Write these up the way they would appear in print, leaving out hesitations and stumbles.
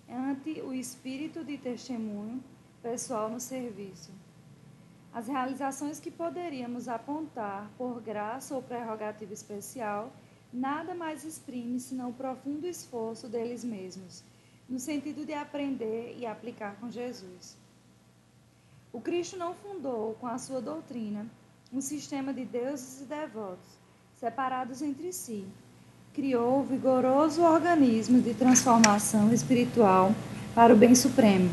ante o espírito de testemunho pessoal no serviço. As realizações que poderíamos apontar por graça ou prerrogativa especial nada mais exprime senão o profundo esforço deles mesmos, no sentido de aprender e aplicar com Jesus. O Cristo não fundou, com a sua doutrina, um sistema de deuses e devotos, separados entre si. Criou o vigoroso organismo de transformação espiritual para o bem supremo,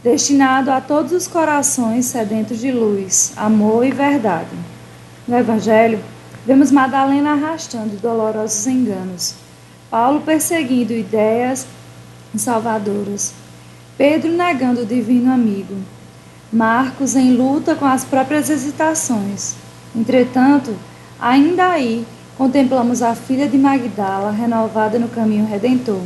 destinado a todos os corações sedentos de luz, amor e verdade. No Evangelho, vemos Madalena arrastando dolorosos enganos, Paulo perseguindo ideias salvadoras, Pedro negando o divino amigo, Marcos em luta com as próprias hesitações. Entretanto, ainda aí contemplamos a filha de Magdala renovada no caminho redentor,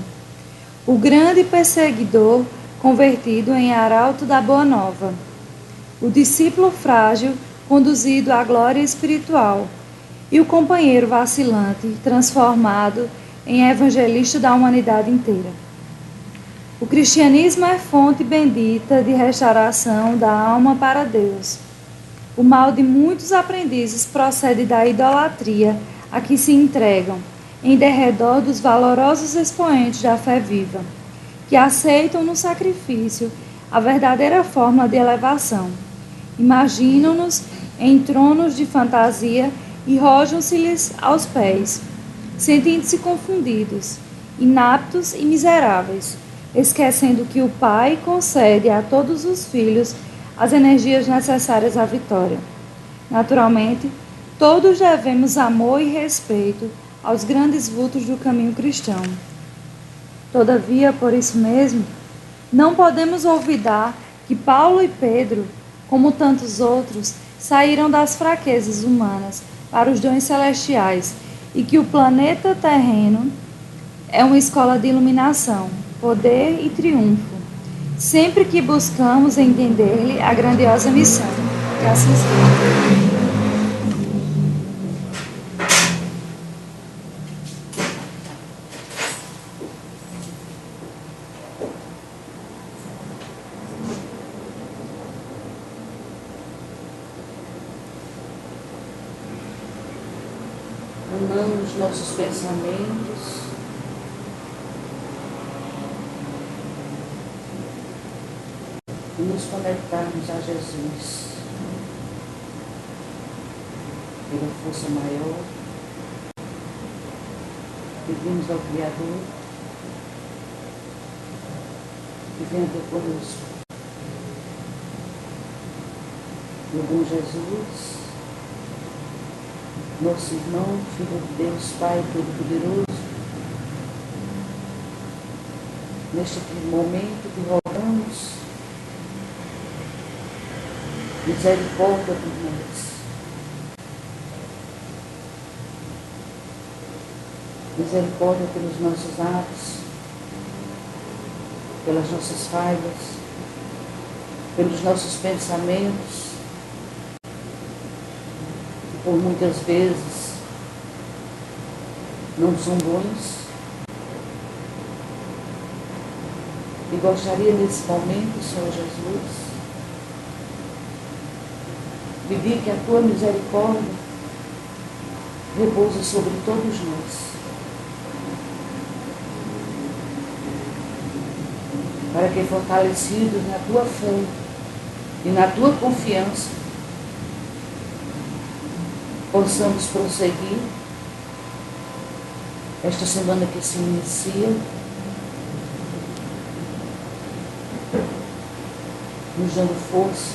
o grande perseguidor convertido em arauto da Boa Nova, o discípulo frágil conduzido à glória espiritual e o companheiro vacilante transformado em evangelista da humanidade inteira. O cristianismo é fonte bendita de restauração da alma para Deus. O mal de muitos aprendizes procede da idolatria a que se entregam em derredor dos valorosos expoentes da fé viva, que aceitam no sacrifício a verdadeira fórmula de elevação. Imaginam-nos em tronos de fantasia e rojam-se-lhes aos pés, sentindo-se confundidos, inaptos e miseráveis, esquecendo que o Pai concede a todos os filhos as energias necessárias à vitória. Naturalmente, todos devemos amor e respeito aos grandes vultos do caminho cristão. Todavia, por isso mesmo, não podemos olvidar que Paulo e Pedro, como tantos outros, saíram das fraquezas humanas para os dons celestiais e que o planeta terreno é uma escola de iluminação, poder e triunfo, sempre que buscamos entender-lhe a grandiosa missão. Que assim seja. Unamos nossos pensamentos e nos conectarmos a Jesus pela força maior. Pedimos ao Criador que venha ter conosco. Meu bom Jesus, nosso irmão, Filho de Deus, Pai Todo-Poderoso, neste momento que rogamos misericórdia por nós. Misericórdia pelos nossos atos, pelas nossas falhas, pelos nossos pensamentos, que por muitas vezes não são bons. E gostaria nesse momento, Senhor Jesus, pedir que a Tua misericórdia repouse sobre todos nós, para que, fortalecidos na Tua fé e na Tua confiança, possamos prosseguir esta semana que se inicia, nos dando força,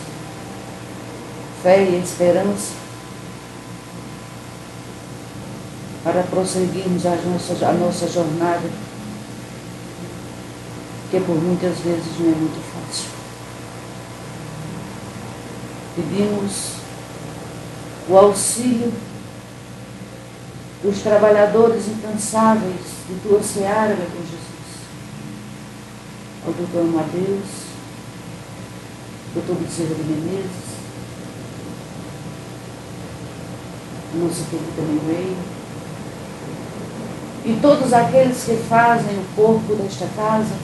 fé e esperança para prosseguirmos a nossa jornada, que por muitas vezes não é muito fácil. Pedimos o auxílio dos trabalhadores incansáveis de Tua seara, meu Deus Jesus, ao doutor Amadeus, doutor Bezerra de Menezes, a nossa querida Mireia, e todos aqueles que fazem o corpo desta casa,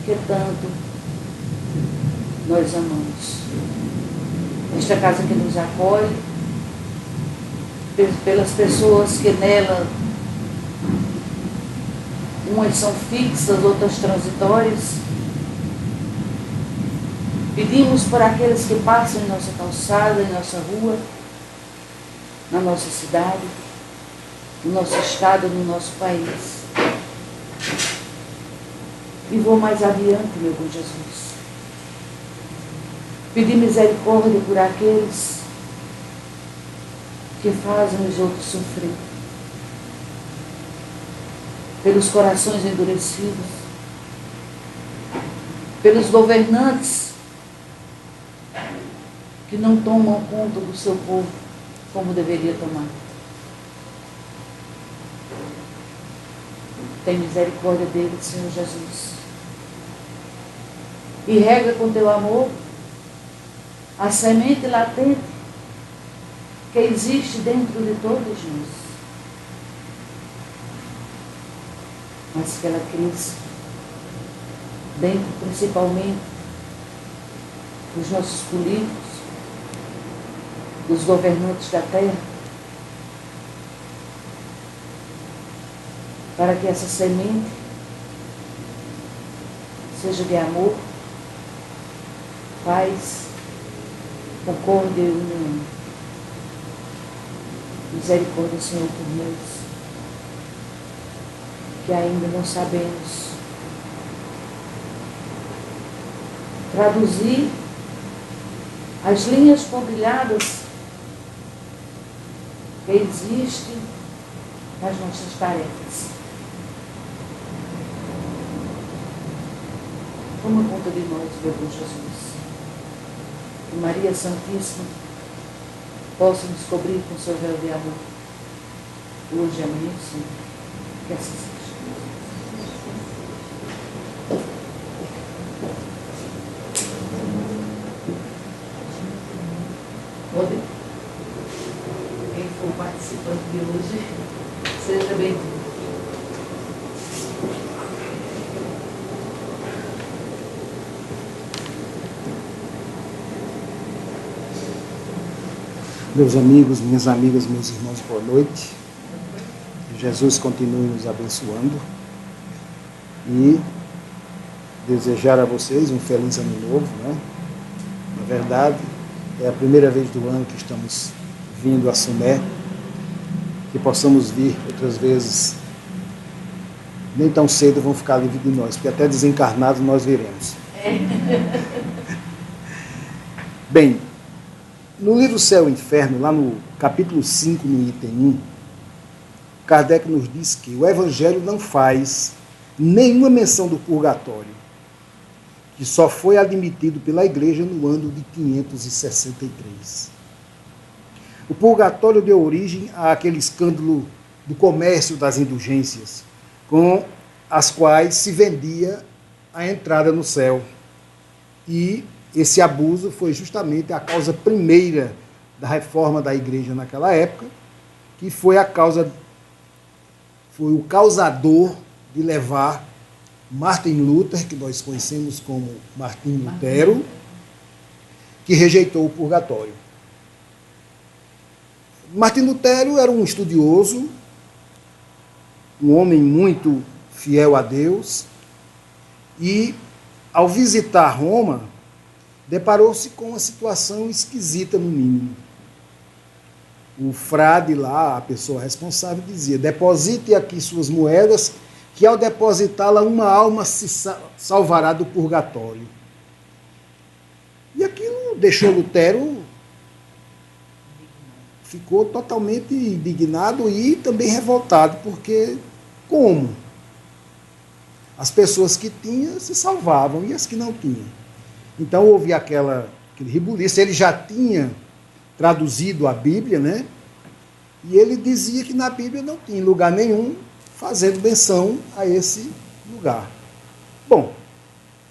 que tanto nós amamos. Esta casa que nos acolhe, pelas pessoas que nela, umas são fixas, outras transitórias. Pedimos por aqueles que passam em nossa calçada, em nossa rua, na nossa cidade, no nosso estado, no nosso país. E vou mais adiante, meu bom Jesus. Pedir misericórdia por aqueles que fazem os outros sofrer, pelos corações endurecidos, pelos governantes que não tomam conta do seu povo como deveria tomar. Tem misericórdia deles, Senhor Jesus. E rega com teu amor a semente latente que existe dentro de todos nós. Mas que ela cresça dentro, principalmente, dos nossos políticos, dos governantes da terra, para que essa semente seja de amor, paz, concórdia e união. Misericórdia, Senhor, por nós, que ainda não sabemos traduzir as linhas pontilhadas que existem nas nossas tarefas. Toma conta de nós, meu bom Jesus. Que Maria Santíssima possa nos cobrir com seu véu de amor, hoje e amanhã, Senhor. Que assim seja. Pode? Quem for participante de hoje, seja bem-vindo. Meus amigos, minhas amigas, meus irmãos, boa noite. Que Jesus continue nos abençoando e desejar a vocês um feliz ano novo, né? Na verdade, é a primeira vez do ano que estamos vindo a Sumé, que possamos vir outras vezes, nem tão cedo vão ficar livres de nós, porque até desencarnados nós viremos. Bem, no livro Céu e Inferno, lá no capítulo 5, no item 1, Kardec nos diz que o Evangelho não faz nenhuma menção do purgatório, que só foi admitido pela Igreja no ano de 563. O purgatório deu origem àquele escândalo do comércio das indulgências, com as quais se vendia a entrada no céu. E esse abuso foi justamente a causa primeira da reforma da Igreja naquela época, que foi o causador de levar Martin Luther, que nós conhecemos como Martim Lutero, que rejeitou o purgatório. Martim Lutero era um estudioso, um homem muito fiel a Deus, e ao visitar Roma, deparou-se com uma situação esquisita, no mínimo. O frade lá, a pessoa responsável, dizia: deposite aqui suas moedas, que ao depositá-la uma alma se salvará do purgatório. E aquilo deixou Lutero, ficou totalmente indignado e também revoltado, porque como? As pessoas que tinham se salvavam e as que não tinham. Então houve aquele rebuliço. Ele já tinha traduzido a Bíblia, né? E ele dizia que na Bíblia não tinha lugar nenhum fazendo menção a esse lugar. Bom,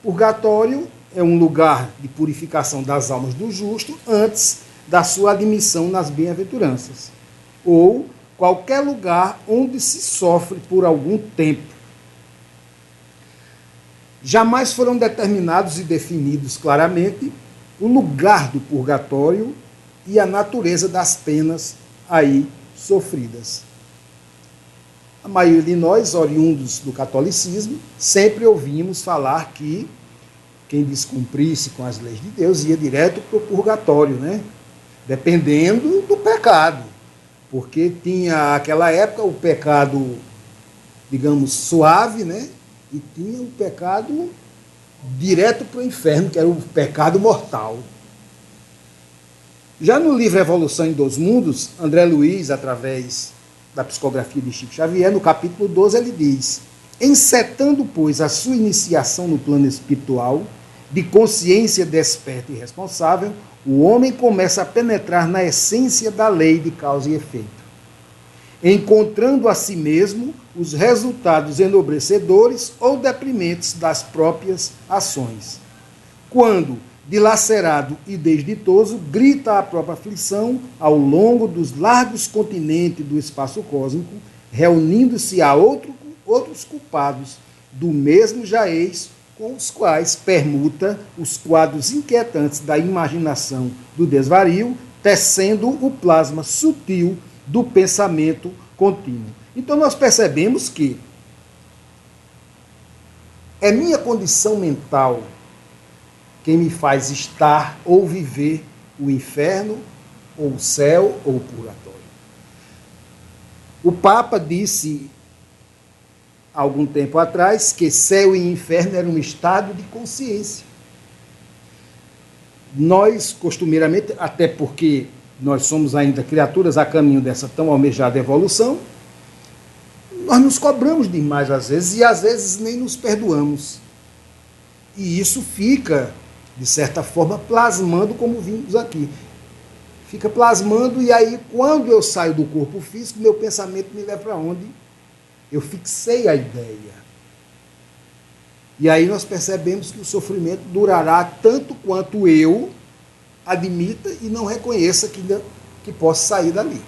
purgatório é um lugar de purificação das almas do justo antes da sua admissão nas bem-aventuranças, ou qualquer lugar onde se sofre por algum tempo. jamais foram determinados e definidos claramente o lugar do purgatório e a natureza das penas aí sofridas. A maioria de nós, oriundos do catolicismo, sempre ouvimos falar que quem descumprisse com as leis de Deus ia direto para o purgatório, né? Dependendo do pecado. Porque tinha, naquela época, o pecado, digamos, suave, né? E tinha o pecado direto para o inferno, que era o pecado mortal. Já no livro Evolução em Dois Mundos, André Luiz, através da psicografia de Chico Xavier, no capítulo 12, ele diz: encetando, pois, a sua iniciação no plano espiritual, de consciência desperta e responsável, o homem começa a penetrar na essência da lei de causa e efeito, encontrando a si mesmo os resultados enobrecedores ou deprimentes das próprias ações. Quando, dilacerado e desditoso, grita a própria aflição ao longo dos largos continentes do espaço cósmico, reunindo-se a outros culpados do mesmo jaez, com os quais permuta os quadros inquietantes da imaginação do desvario, tecendo o plasma sutil do pensamento contínuo. Então nós percebemos que é minha condição mental quem me faz estar ou viver o inferno, ou o céu, ou o purgatório. O Papa disse, há algum tempo atrás, que céu e inferno era um estado de consciência. Nós, costumeiramente, até porque nós somos ainda criaturas a caminho dessa tão almejada evolução, nós nos cobramos demais às vezes, e às vezes nem nos perdoamos. E isso fica, de certa forma, plasmando, como vimos aqui. Fica plasmando, e aí, quando eu saio do corpo físico, meu pensamento me leva para onde eu fixei a ideia. E aí nós percebemos que o sofrimento durará tanto quanto eu admita e não reconheça que posso sair dali.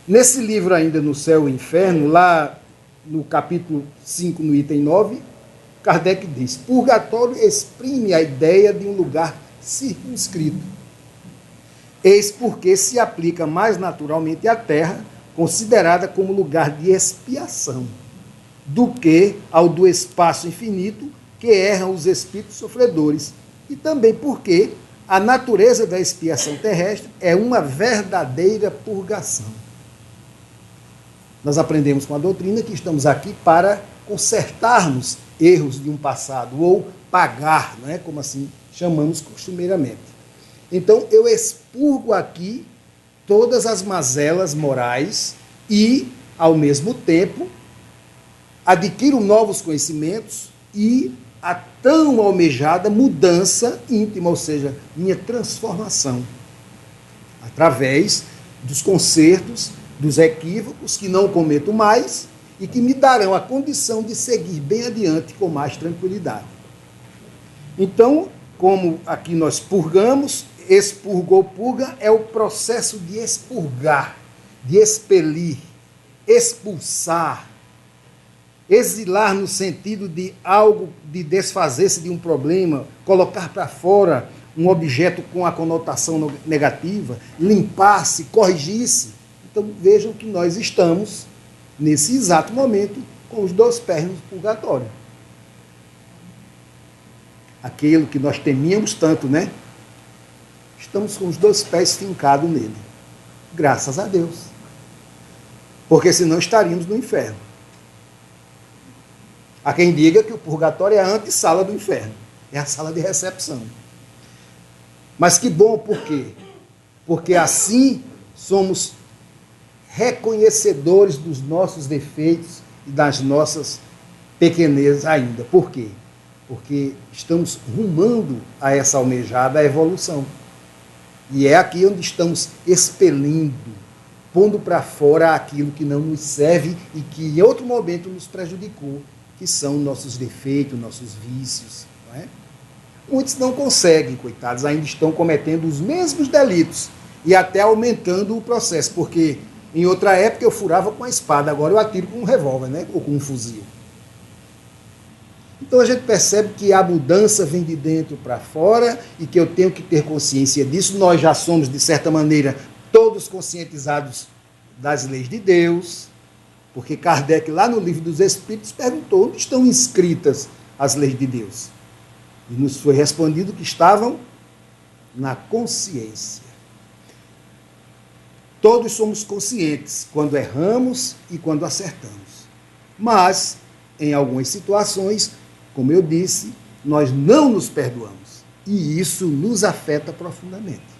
Nesse livro ainda, No Céu e Inferno, lá no capítulo 5, no item 9, Kardec diz: purgatório exprime a ideia de um lugar circunscrito. Eis porque se aplica mais naturalmente à terra, considerada como lugar de expiação, do que ao do espaço infinito que erram os espíritos sofredores, e também porque a natureza da expiação terrestre é uma verdadeira purgação. Nós aprendemos com a doutrina que estamos aqui para consertarmos erros de um passado, ou pagar, não é? Como assim chamamos costumeiramente. Então, eu expurgo aqui todas as mazelas morais e, ao mesmo tempo, adquiro novos conhecimentos e a tão almejada mudança íntima, ou seja, minha transformação, através dos consertos, dos equívocos que não cometo mais e que me darão a condição de seguir bem adiante com mais tranquilidade. Então, como aqui nós purgamos, expurgou, purga, é o processo de expurgar, de expelir, expulsar, exilar no sentido de algo, de desfazer-se de um problema, colocar para fora um objeto com a conotação negativa, limpar-se, corrigir-se. Então vejam que nós estamos, nesse exato momento, com os dois pés no purgatório. Aquilo que nós temíamos tanto, né? Estamos com os dois pés fincados nele. Graças a Deus. Porque senão estaríamos no inferno. Há quem diga que o purgatório é a antessala do inferno. É a sala de recepção. Mas que bom, por quê? Porque assim somos reconhecedores dos nossos defeitos e das nossas pequenezas ainda. Por quê? Porque estamos rumando a essa almejada evolução. E é aqui onde estamos expelindo, pondo para fora aquilo que não nos serve e que em outro momento nos prejudicou, que são nossos defeitos, nossos vícios. Não é? Muitos não conseguem, coitados, ainda estão cometendo os mesmos delitos e até aumentando o processo, porque em outra época eu furava com a espada, agora eu atiro com um revólver, né? Ou com um fuzil. Então a gente percebe que a mudança vem de dentro para fora e que eu tenho que ter consciência disso. Nós já somos, de certa maneira, todos conscientizados das leis de Deus, porque Kardec, lá no Livro dos Espíritos, perguntou onde estão inscritas as leis de Deus. E nos foi respondido que estavam na consciência. Todos somos conscientes quando erramos e quando acertamos. Mas, em algumas situações, como eu disse, nós não nos perdoamos. E isso nos afeta profundamente.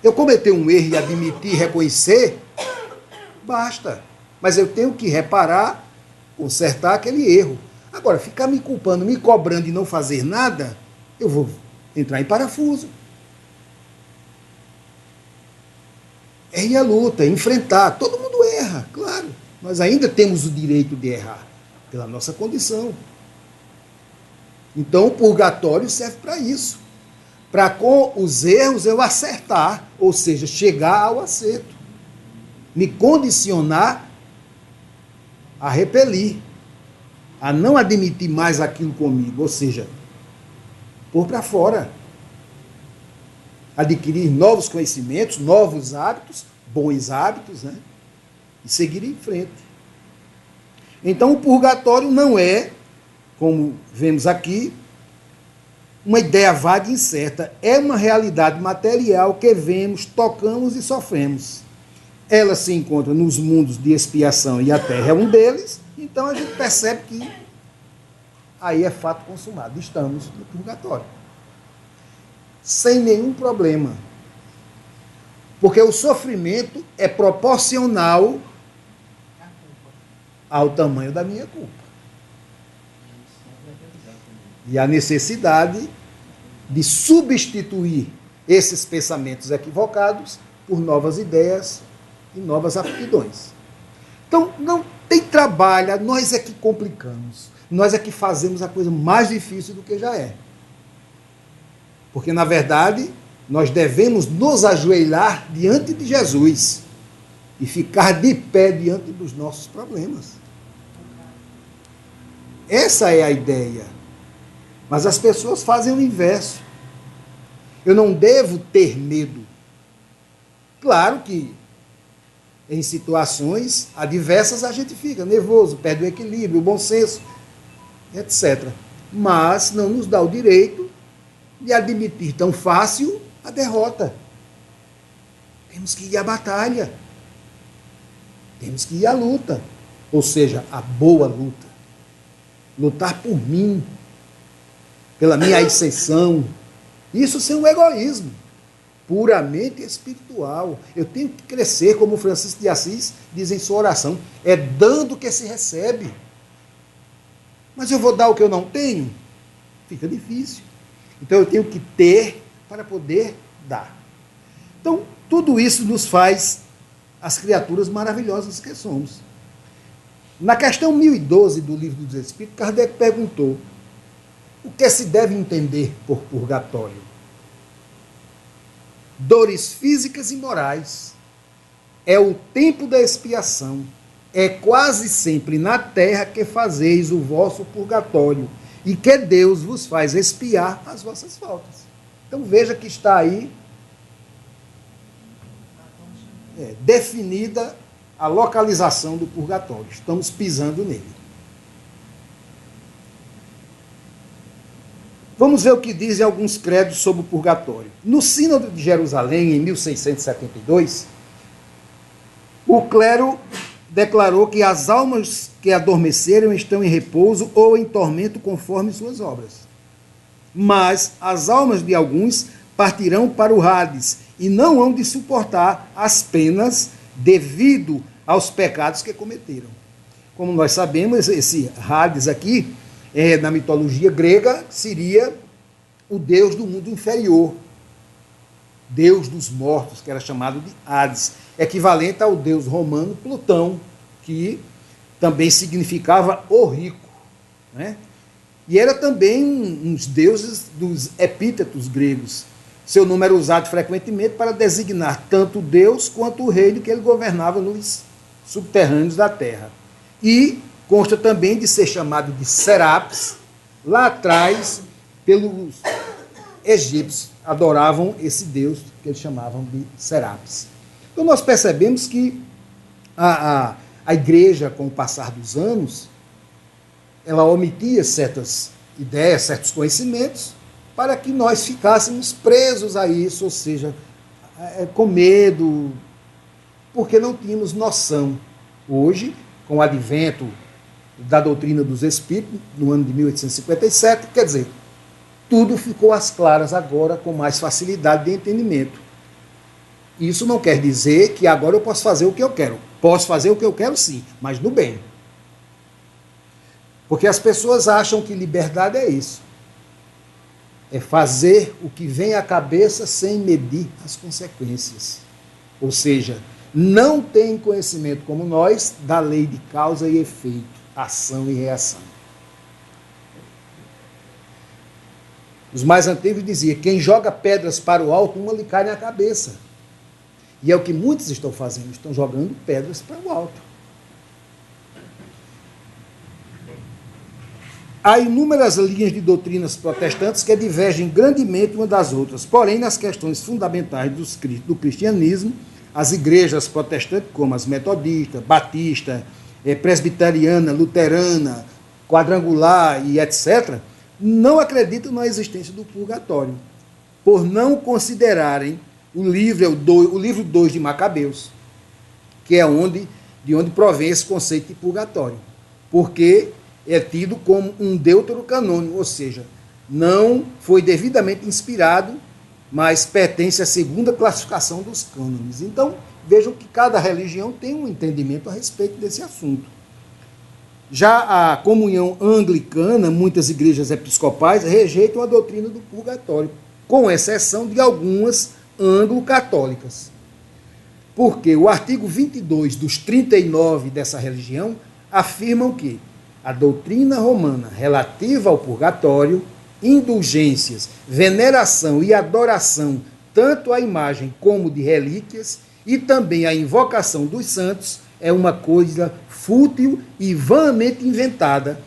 Eu cometi um erro e admitir, reconhecer, basta. Mas eu tenho que reparar, consertar aquele erro. Agora, ficar me culpando, me cobrando e não fazer nada, eu vou entrar em parafuso. É ir à luta, enfrentar. Todo mundo erra, claro. Nós ainda temos o direito de errar, pela nossa condição. Então, o purgatório serve para isso. Para com os erros eu acertar, ou seja, chegar ao acerto. Me condicionar a repelir, a não admitir mais aquilo comigo, ou seja, pôr para fora. Adquirir novos conhecimentos, novos hábitos, bons hábitos, né? E seguir em frente. Então, o purgatório não é, como vemos aqui, uma ideia vaga e incerta. É uma realidade material que vemos, tocamos e sofremos. Ela se encontra nos mundos de expiação e a Terra é um deles, então a gente percebe que aí é fato consumado. Estamos no purgatório. Sem nenhum problema. Porque o sofrimento é proporcional ao tamanho da minha culpa. E a necessidade de substituir esses pensamentos equivocados por novas ideias e novas aptidões. Então, não tem trabalho, nós é que complicamos. Nós é que fazemos a coisa mais difícil do que já é. Porque, na verdade, nós devemos nos ajoelhar diante de Jesus e ficar de pé diante dos nossos problemas. Essa é a ideia. Mas as pessoas fazem o inverso. Eu não devo ter medo. Claro que em situações adversas a gente fica nervoso, perde o equilíbrio, o bom senso, etc. Mas não nos dá o direito de admitir tão fácil a derrota. Temos que ir à batalha. Temos que ir à luta. Ou seja, a boa luta. Lutar por mim, pela minha ascensão. Isso sem o egoísmo, puramente espiritual. Eu tenho que crescer, como Francisco de Assis diz em sua oração, é dando que se recebe. Mas eu vou dar o que eu não tenho? Fica difícil. Então eu tenho que ter para poder dar. Então, tudo isso nos faz as criaturas maravilhosas que somos. Na questão 1012 do Livro dos Espíritos, Kardec perguntou: o que se deve entender por purgatório? Dores físicas e morais. É o tempo da expiação. É quase sempre na terra que fazeis o vosso purgatório e que Deus vos faz expiar as vossas faltas. Então veja que está aí definida a localização do purgatório. Estamos pisando nele. Vamos ver o que dizem alguns credos sobre o purgatório. No Sínodo de Jerusalém, em 1672, o clero declarou que as almas que adormeceram estão em repouso ou em tormento conforme suas obras. Mas as almas de alguns partirão para o Hades e não hão de suportar as penas devido aos pecados que cometeram. Como nós sabemos, esse Hades aqui, na mitologia grega, seria o deus do mundo inferior, deus dos mortos, que era chamado de Hades, equivalente ao deus romano Plutão, que também significava o rico, né? E era também uns deuses dos epítetos gregos. Seu nome era usado frequentemente para designar tanto Deus quanto o reino que ele governava nos subterrâneos da terra. E consta também de ser chamado de Serapis, lá atrás, pelos egípcios, adoravam esse deus que eles chamavam de Serapis. Então nós percebemos que a igreja, com o passar dos anos, ela omitia certas ideias, certos conhecimentos, para que nós ficássemos presos a isso, ou seja, com medo, porque não tínhamos noção. Hoje, com o advento da doutrina dos Espíritos, no ano de 1857, quer dizer, tudo ficou às claras agora com mais facilidade de entendimento. Isso não quer dizer que agora eu posso fazer o que eu quero. Posso fazer o que eu quero, sim, mas no bem. Porque as pessoas acham que liberdade é isso. É fazer o que vem à cabeça sem medir as consequências. Ou seja, não tem conhecimento como nós da lei de causa e efeito, ação e reação. Os mais antigos diziam, quem joga pedras para o alto, uma lhe cai na cabeça. E é o que muitos estão fazendo, estão jogando pedras para o alto. Há inúmeras linhas de doutrinas protestantes que divergem grandemente uma das outras, porém, nas questões fundamentais do cristianismo, as igrejas protestantes, como as metodistas, batista, presbiteriana, luterana, quadrangular e etc., não acreditam na existência do purgatório, por não considerarem o livro 2 de Macabeus, que é de onde provém esse conceito de purgatório, porque é tido como um deuterocanônico, ou seja, não foi devidamente inspirado, mas pertence à segunda classificação dos cânones. Então, vejam que cada religião tem um entendimento a respeito desse assunto. Já a comunhão anglicana, muitas igrejas episcopais rejeitam a doutrina do purgatório, com exceção de algumas anglo-católicas. Porque o artigo 22 dos 39 dessa religião afirmam que a doutrina romana relativa ao purgatório, indulgências, veneração e adoração tanto à imagem como de relíquias e também a invocação dos santos é uma coisa fútil e vanamente inventada,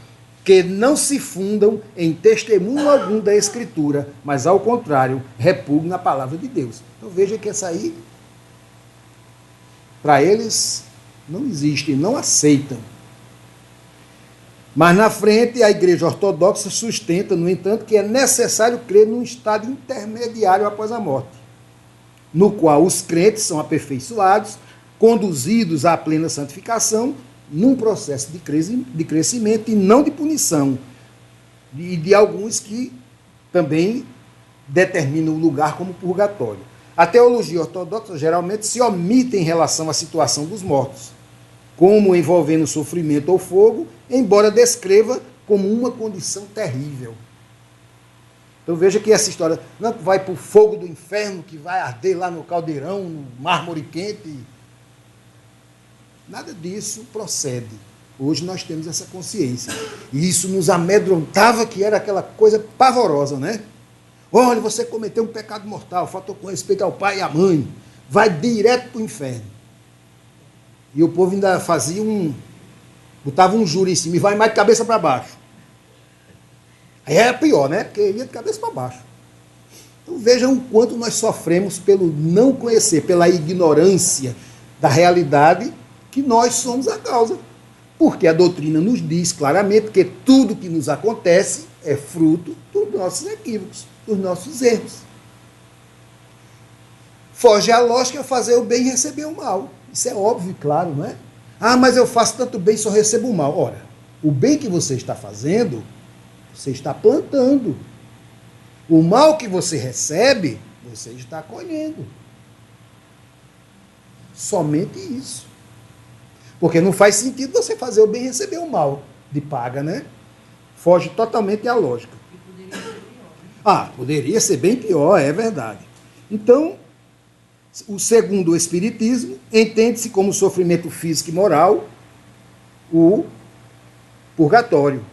que não se fundam em testemunho algum da Escritura, mas, ao contrário, repugna a palavra de Deus. Então veja que essa aí, para eles, não existe, não aceitam. Mas na frente, a Igreja Ortodoxa sustenta, no entanto, que é necessário crer num estado intermediário após a morte, no qual os crentes são aperfeiçoados, conduzidos à plena santificação, num processo de crescimento e não de punição, de alguns que também determinam o lugar como purgatório. A teologia ortodoxa geralmente se omite em relação à situação dos mortos, como envolvendo sofrimento ou fogo, embora descreva como uma condição terrível. Então veja que essa história não vai para o fogo do inferno, que vai arder lá no caldeirão, no mármore quente. Nada disso procede. Hoje nós temos essa consciência. E isso nos amedrontava, que era aquela coisa pavorosa, né? Olha, você cometeu um pecado mortal, faltou com respeito ao pai e à mãe, vai direto para o inferno. E o povo ainda botava um júri em cima e vai mais de cabeça para baixo. Aí é pior, né? Porque ia de cabeça para baixo. Então vejam o quanto nós sofremos pelo não conhecer, pela ignorância da realidade, que nós somos a causa. Porque a doutrina nos diz claramente que tudo que nos acontece é fruto dos nossos equívocos, dos nossos erros. Foge à lógica fazer o bem e receber o mal. Isso é óbvio e claro, não é? Ah, mas eu faço tanto bem e só recebo o mal. Ora, o bem que você está fazendo, você está plantando. O mal que você recebe, você está colhendo. Somente isso. Porque não faz sentido você fazer o bem e receber o mal de paga, né? Foge totalmente à lógica. E poderia ser pior. Ah, poderia ser bem pior, é verdade. Então, segundo o Espiritismo, entende-se como sofrimento físico e moral o purgatório.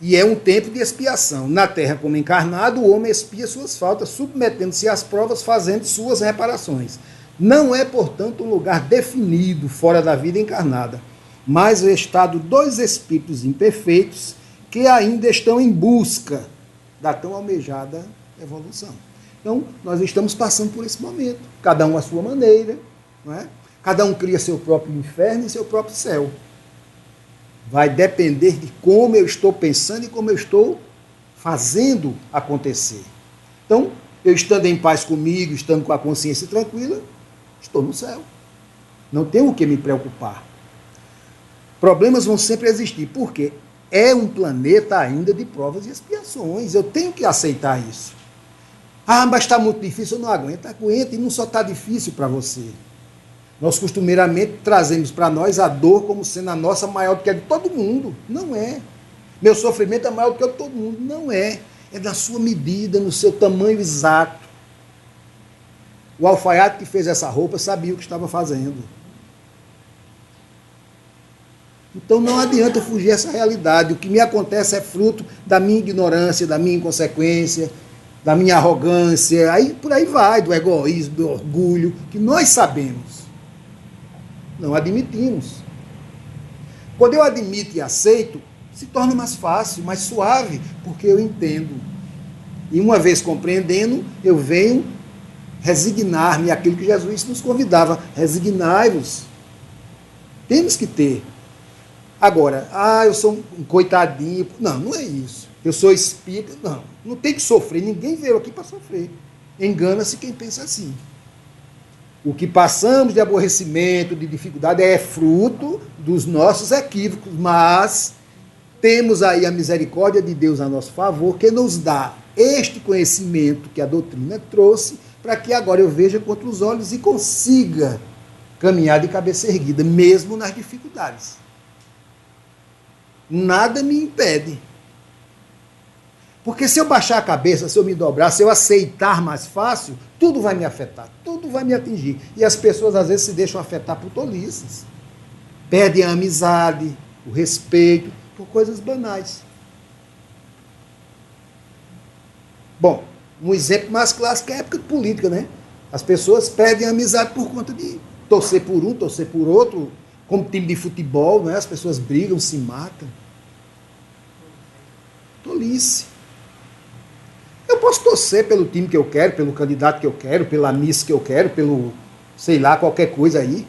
E é um tempo de expiação. Na Terra, como encarnado, o homem expia suas faltas, submetendo-se às provas, fazendo suas reparações. Não é, portanto, um lugar definido fora da vida encarnada, mas o estado dos espíritos imperfeitos que ainda estão em busca da tão almejada evolução. Então, nós estamos passando por esse momento, cada um à sua maneira, não é? Cada um cria seu próprio inferno e seu próprio céu. Vai depender de como eu estou pensando e como eu estou fazendo acontecer. Então, eu estando em paz comigo, estando com a consciência tranquila, estou no céu. Não tenho o que me preocupar. Problemas vão sempre existir. Por quê? É um planeta ainda de provas e expiações. Eu tenho que aceitar isso. Ah, mas está muito difícil, eu não aguento. Aguenta e não só está difícil para você. Nós costumeiramente trazemos para nós a dor como sendo a nossa maior do que a de todo mundo. Não é. Meu sofrimento é maior do que o de todo mundo. Não é. É da sua medida, no seu tamanho exato. O alfaiate que fez essa roupa sabia o que estava fazendo. Então não adianta fugir dessa realidade. O que me acontece é fruto da minha ignorância, da minha inconsequência, da minha arrogância, aí por aí vai, do egoísmo, do orgulho, que nós sabemos. Não admitimos. Quando eu admito e aceito, se torna mais fácil, mais suave, porque eu entendo. E uma vez compreendendo, eu venho resignar-me àquilo que Jesus nos convidava. Resignai-vos. Temos que ter. Agora, eu sou um coitadinho. Não, não é isso. Eu sou espírita. Não, não tem que sofrer. Ninguém veio aqui para sofrer. Engana-se quem pensa assim. O que passamos de aborrecimento, de dificuldade, é fruto dos nossos equívocos, mas temos aí a misericórdia de Deus a nosso favor, que nos dá este conhecimento que a doutrina trouxe, para que agora eu veja com outros olhos e consiga caminhar de cabeça erguida, mesmo nas dificuldades. Nada me impede. Porque se eu baixar a cabeça, se eu me dobrar, se eu aceitar mais fácil, tudo vai me afetar, tudo vai me atingir. E as pessoas às vezes se deixam afetar por tolices. Perdem a amizade, o respeito, por coisas banais. Bom, um exemplo mais clássico é a época de política, né? As pessoas perdem a amizade por conta de torcer por um, torcer por outro, como time de futebol, né? As pessoas brigam, se matam. Tolice. Eu posso torcer pelo time que eu quero, pelo candidato que eu quero, pela miss que eu quero, pelo, sei lá, qualquer coisa aí.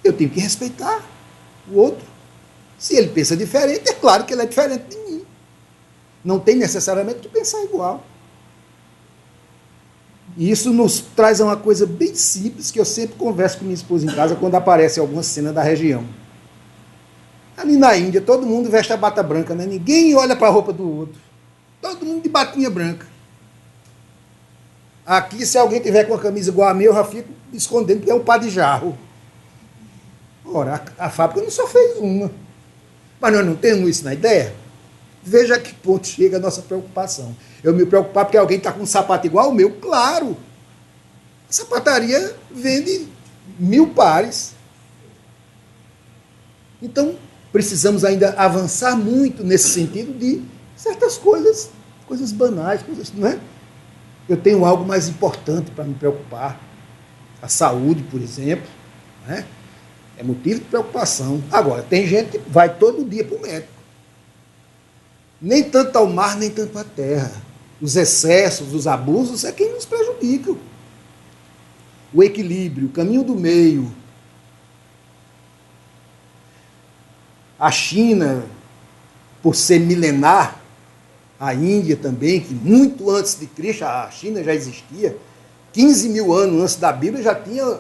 Eu tenho que respeitar o outro. Se ele pensa diferente, é claro que ele é diferente de mim. Não tem necessariamente que pensar igual. E isso nos traz uma coisa bem simples, que eu sempre converso com minha esposa em casa quando aparece alguma cena da região. Ali na Índia, todo mundo veste a bata branca, né? Ninguém olha para a roupa do outro. Todo mundo de batinha branca. Aqui, se alguém tiver com a camisa igual a minha, eu já fico escondendo que é um pá de jarro. Ora, a fábrica não só fez uma. Mas nós não temos isso na ideia? Veja a que ponto chega a nossa preocupação. Eu me preocupar porque alguém está com um sapato igual ao meu? Claro. A sapataria vende 1000 pares. Então, precisamos ainda avançar muito nesse sentido de certas coisas, coisas banais, coisas, não é? Eu tenho algo mais importante para me preocupar. A saúde, por exemplo, não é? É motivo de preocupação. Agora, tem gente que vai todo dia para o médico. Nem tanto ao mar, nem tanto à terra. Os excessos, os abusos é quem nos prejudica. O equilíbrio, o caminho do meio. A China, por ser milenar, a Índia também, que muito antes de Cristo, a China já existia, 15 mil anos antes da Bíblia já tinha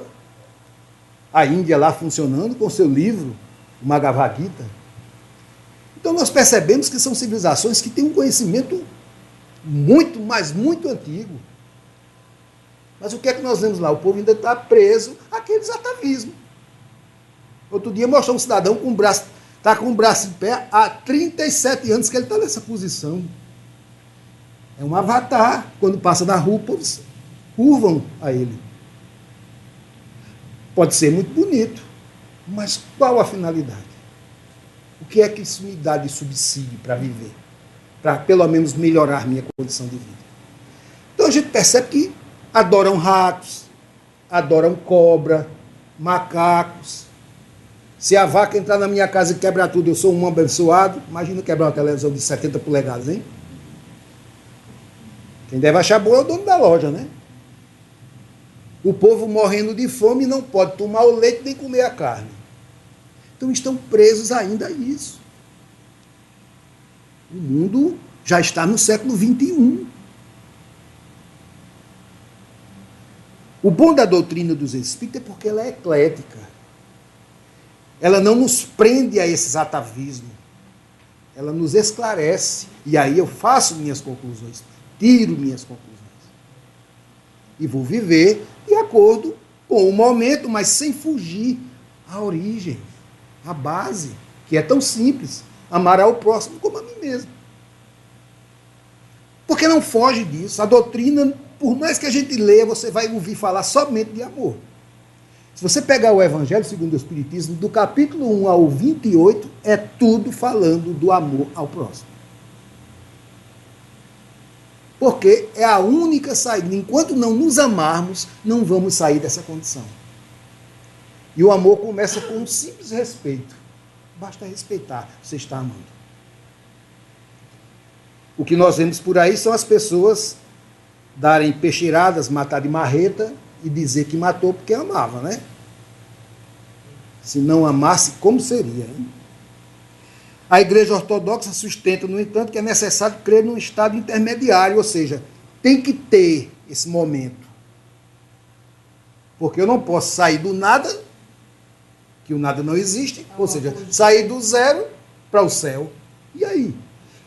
a Índia lá funcionando com seu livro, o Bhagavad Gita. Então nós percebemos que são civilizações que têm um conhecimento muito, mas muito antigo. Mas o que é que nós vemos lá? O povo ainda está preso àqueles atavismos. Outro dia mostrou um cidadão com o braço, está com o braço em pé há 37 anos que ele está nessa posição. É um avatar. Quando passa na rua, eles curvam a ele. Pode ser muito bonito, mas qual a finalidade? O que é que isso me dá de subsídio para viver? Para pelo menos melhorar minha condição de vida. Então a gente percebe que adoram ratos, adoram cobra, macacos, Se a vaca entrar na minha casa e quebrar tudo, eu sou um abençoado. Imagina quebrar uma televisão de 70 polegadas, hein? Quem deve achar boa é o dono da loja, né? O povo morrendo de fome não pode tomar o leite nem comer a carne. Então estão presos ainda a isso. O mundo já está no século XXI. O bom da doutrina dos Espíritos é porque ela é eclética. Ela não nos prende a esses atavismos. Ela nos esclarece. E aí eu faço minhas conclusões, tiro minhas conclusões. E vou viver de acordo com o momento, mas sem fugir à origem, à base, que é tão simples. Amar ao próximo como a mim mesmo. Porque não foge disso. A doutrina, por mais que a gente leia, você vai ouvir falar somente de amor. Se você pegar o Evangelho segundo o Espiritismo, do capítulo 1 ao 28, é tudo falando do amor ao próximo. Porque é a única saída. Enquanto não nos amarmos, não vamos sair dessa condição. E o amor começa com um simples respeito. Basta respeitar, você está amando. O que nós vemos por aí são as pessoas darem peixeiradas, matar de marreta e dizer que matou porque amava, né? Se não amasse, como seria? Hein? A Igreja Ortodoxa sustenta, no entanto, que é necessário crer num estado intermediário, ou seja, tem que ter esse momento. Porque eu não posso sair do nada, que o nada não existe, ou seja, sair do zero para o céu. E aí?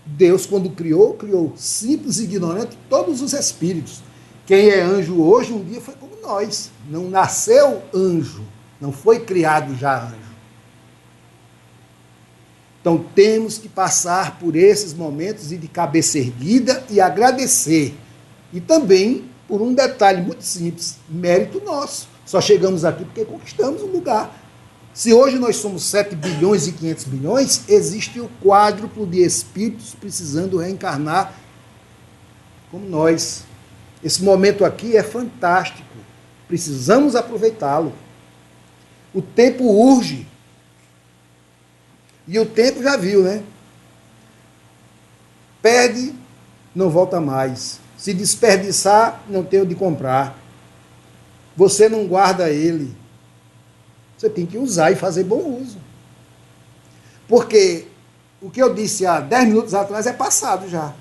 Deus, quando criou simples e ignorante todos os espíritos. Quem é anjo hoje, um dia foi como nós. Não nasceu anjo, não foi criado já anjo. Então temos que passar por esses momentos e de cabeça erguida e agradecer. E também por um detalhe muito simples, mérito nosso. Só chegamos aqui porque conquistamos um lugar. Se hoje nós somos 7 bilhões e 500 bilhões, existe o quádruplo de espíritos precisando reencarnar como nós. Esse momento aqui é fantástico. Precisamos aproveitá-lo. O tempo urge. E o tempo já viu, né? Perde, não volta mais. Se desperdiçar, não tem o de comprar. Você não guarda ele. Você tem que usar e fazer bom uso. Porque o que eu disse há 10 minutos atrás é passado já.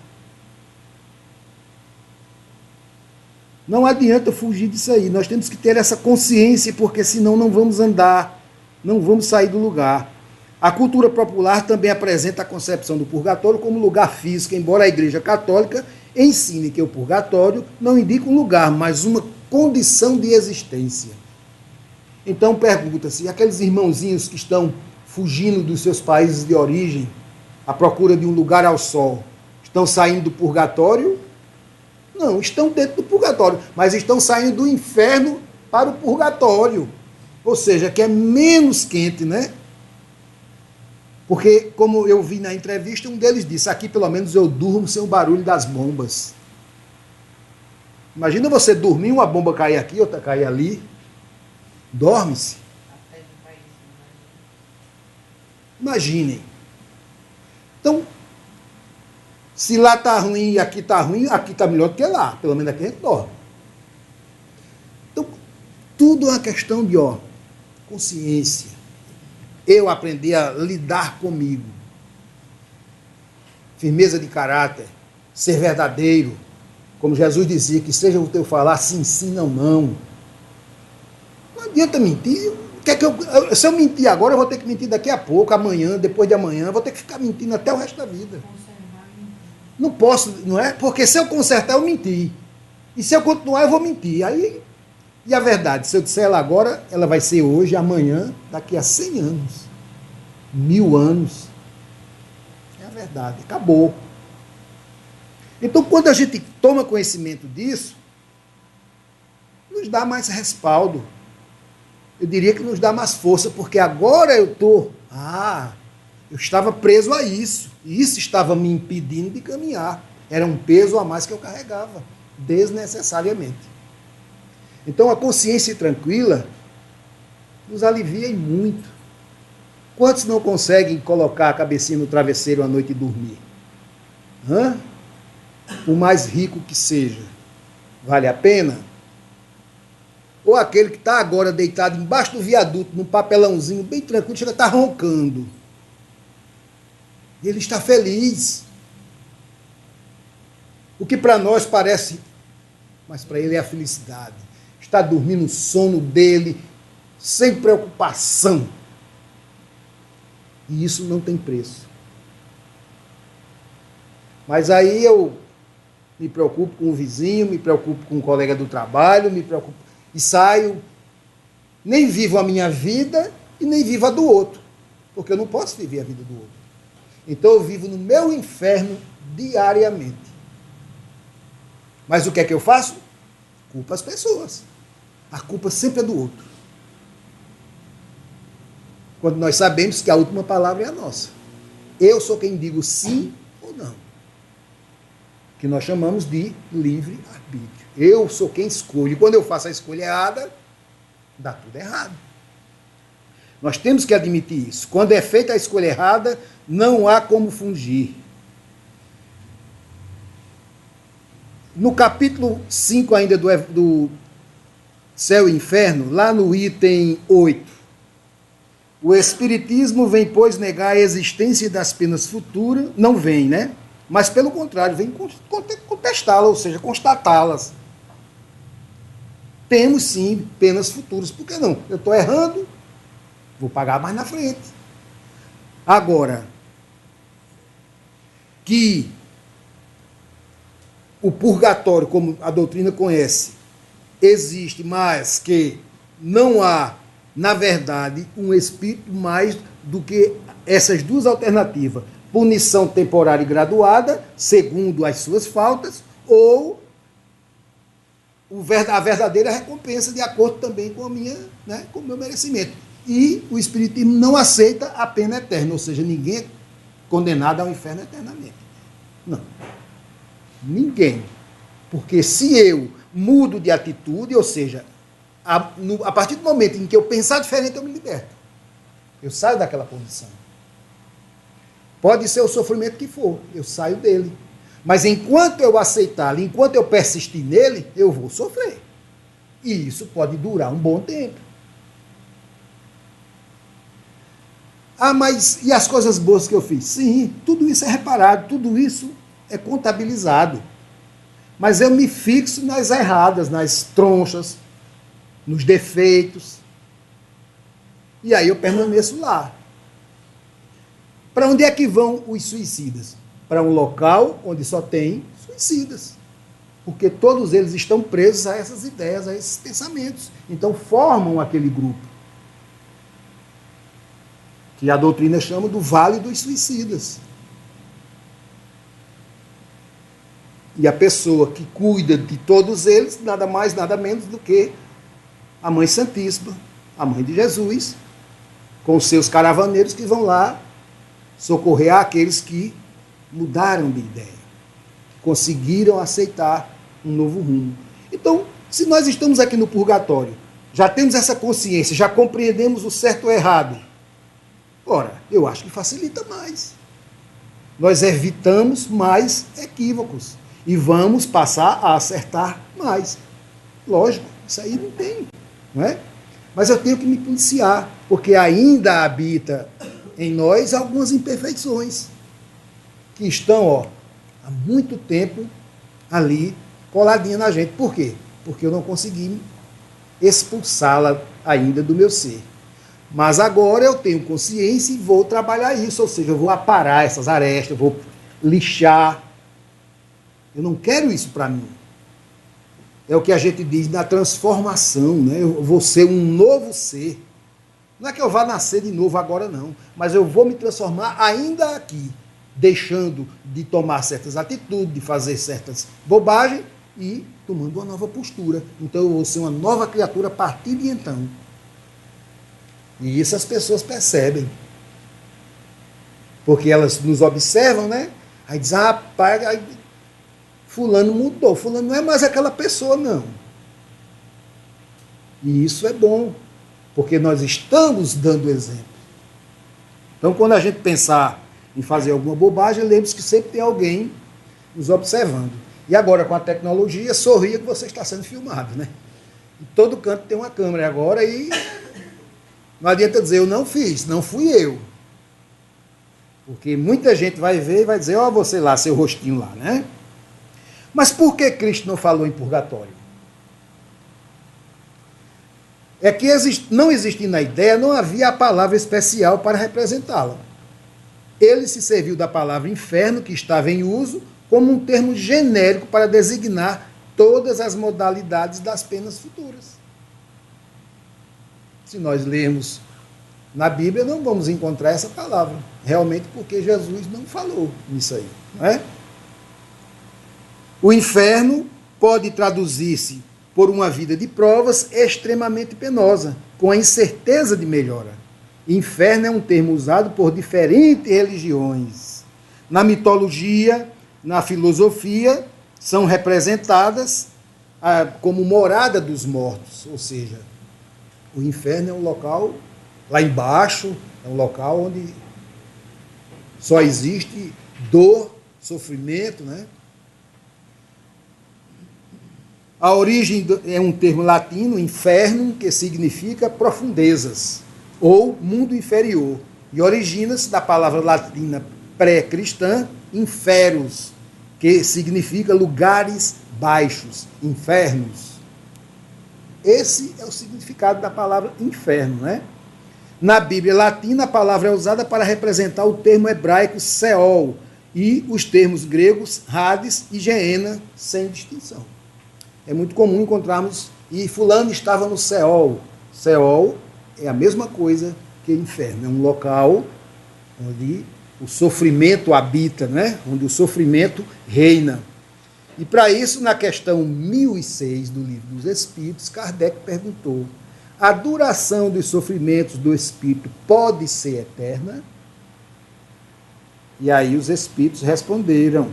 Não adianta fugir disso aí. Nós temos que ter essa consciência, porque senão não vamos andar, não vamos sair do lugar. A cultura popular também apresenta a concepção do purgatório como lugar físico, embora a Igreja Católica ensine que o purgatório não indica um lugar, mas uma condição de existência. Então pergunta-se, aqueles irmãozinhos que estão fugindo dos seus países de origem, à procura de um lugar ao sol, estão saindo do purgatório? Não, estão dentro do purgatório, mas estão saindo do inferno para o purgatório. Ou seja, que é menos quente, né? Porque, como eu vi na entrevista, um deles disse, aqui pelo menos eu durmo sem o barulho das bombas. Imagina você dormir, uma bomba cair aqui, outra cair ali. Dorme-se. Imaginem. Então, se lá está ruim e aqui está melhor do que lá. Pelo menos aqui a gente dorme. Então, tudo é uma questão de consciência. Eu aprendi a lidar comigo. Firmeza de caráter. Ser verdadeiro. Como Jesus dizia, que seja o teu falar sim, sim, não, não. Não adianta mentir. Se eu mentir agora, eu vou ter que mentir daqui a pouco, amanhã, depois de amanhã, eu vou ter que ficar mentindo até o resto da vida. Não posso, não é? Porque se eu consertar, eu menti. E se eu continuar, eu vou mentir. Aí, e a verdade, se eu disser ela agora, ela vai ser hoje, amanhã, daqui a 100 anos. 1000 anos. É a verdade, acabou. Então, quando a gente toma conhecimento disso, nos dá mais respaldo. Eu diria que nos dá mais força, porque agora eu eu estava preso a isso. E isso estava me impedindo de caminhar. Era um peso a mais que eu carregava, desnecessariamente. Então, a consciência tranquila nos alivia em muito. Quantos não conseguem colocar a cabecinha no travesseiro à noite e dormir? Hã? O mais rico que seja, vale a pena? Ou aquele que está agora deitado embaixo do viaduto, num papelãozinho bem tranquilo, chega a estar roncando. E ele está feliz. O que para nós parece, mas para ele é a felicidade. Está dormindo o sono dele, sem preocupação. E isso não tem preço. Mas aí eu me preocupo com o vizinho, me preocupo com o colega do trabalho, me preocupo e saio, nem vivo a minha vida e nem vivo a do outro, porque eu não posso viver a vida do outro. Então eu vivo no meu inferno diariamente. Mas o que é que eu faço? Culpo as pessoas. A culpa sempre é do outro. Quando nós sabemos que a última palavra é a nossa. Eu sou quem digo sim ou não. Que nós chamamos de livre-arbítrio. Eu sou quem escolhe. Quando eu faço a escolha errada, dá tudo errado. Nós temos que admitir isso. Quando é feita a escolha errada, não há como fugir. No capítulo 5 ainda do Céu e Inferno, lá no item 8, o Espiritismo vem, pois, negar a existência das penas futuras, não vem, né? Mas, pelo contrário, vem contestá-las, ou seja, constatá-las. Temos, sim, penas futuras. Por que não? Eu estou errando, vou pagar mais na frente. Agora, que o purgatório, como a doutrina conhece, existe, mas que não há, na verdade, um espírito mais do que essas duas alternativas. Punição temporária e graduada, segundo as suas faltas, ou a verdadeira recompensa, de acordo também com com o meu merecimento. E o Espiritismo não aceita a pena eterna, ou seja, ninguém é condenado ao inferno eternamente. Não. Ninguém. Porque se eu mudo de atitude, ou seja, a partir do momento em que eu pensar diferente, eu me liberto. Eu saio daquela condição. Pode ser o sofrimento que for, eu saio dele. Mas enquanto eu aceitá-lo, enquanto eu persistir nele, eu vou sofrer. E isso pode durar um bom tempo. Ah, mas e as coisas boas que eu fiz? Sim, tudo isso é reparado, tudo isso é contabilizado. Mas eu me fixo nas erradas, nas tronchas, nos defeitos. E aí eu permaneço lá. Para onde é que vão os suicidas? Para um local onde só tem suicidas. Porque todos eles estão presos a essas ideias, a esses pensamentos. Então formam aquele grupo. Que a doutrina chama do Vale dos Suicidas. E a pessoa que cuida de todos eles, nada mais, nada menos do que a Mãe Santíssima, a Mãe de Jesus, com os seus caravaneiros que vão lá socorrer aqueles que mudaram de ideia, conseguiram aceitar um novo rumo. Então, se nós estamos aqui no purgatório, já temos essa consciência, já compreendemos o certo ou errado, ora, eu acho que facilita mais. Nós evitamos mais equívocos e vamos passar a acertar mais. Lógico, isso aí não tem, não é? Mas eu tenho que me policiar, porque ainda habita em nós algumas imperfeições que estão, há muito tempo ali coladinha na gente. Por quê? Porque eu não consegui expulsá-la ainda do meu ser. Mas agora eu tenho consciência e vou trabalhar isso, ou seja, eu vou aparar essas arestas, eu vou lixar. Eu não quero isso para mim. É o que a gente diz na transformação, né? Eu vou ser um novo ser. Não é que eu vá nascer de novo agora, não. Mas eu vou me transformar ainda aqui, deixando de tomar certas atitudes, de fazer certas bobagens e tomando uma nova postura. Então eu vou ser uma nova criatura a partir de então. E isso as pessoas percebem. Porque elas nos observam, né? Aí dizem, pai, fulano mudou, fulano não é mais aquela pessoa, não. E isso é bom, porque nós estamos dando exemplo. Então, quando a gente pensar em fazer alguma bobagem, lembre-se que sempre tem alguém nos observando. E agora, com a tecnologia, sorria que você está sendo filmado, né? Em todo canto tem uma câmera agora e não adianta dizer, eu não fiz, não fui eu. Porque muita gente vai ver e vai dizer, ó, você lá, seu rostinho lá, né? Mas por que Cristo não falou em purgatório? É que não existindo a ideia, não havia a palavra especial para representá-la. Ele se serviu da palavra inferno, que estava em uso, como um termo genérico para designar todas as modalidades das penas futuras. Se nós lermos na Bíblia, não vamos encontrar essa palavra, realmente porque Jesus não falou nisso aí, não é? O inferno pode traduzir-se por uma vida de provas extremamente penosa, com a incerteza de melhora. Inferno é um termo usado por diferentes religiões. Na mitologia, na filosofia, são representadas como morada dos mortos, ou seja, o inferno é um local lá embaixo, é um local onde só existe dor, sofrimento, né? A origem é um termo latino, inferno, que significa profundezas, ou mundo inferior, e origina-se da palavra latina pré-cristã, inferos, que significa lugares baixos, infernos. Esse é o significado da palavra inferno, né? Na Bíblia latina, a palavra é usada para representar o termo hebraico Seol e os termos gregos Hades e Geena, sem distinção. É muito comum encontrarmos, e fulano estava no Seol. Seol é a mesma coisa que inferno, é um local onde o sofrimento habita, né? Onde o sofrimento reina. E para isso, na questão 1006 do Livro dos Espíritos, Kardec perguntou: a duração dos sofrimentos do espírito pode ser eterna? E aí os espíritos responderam: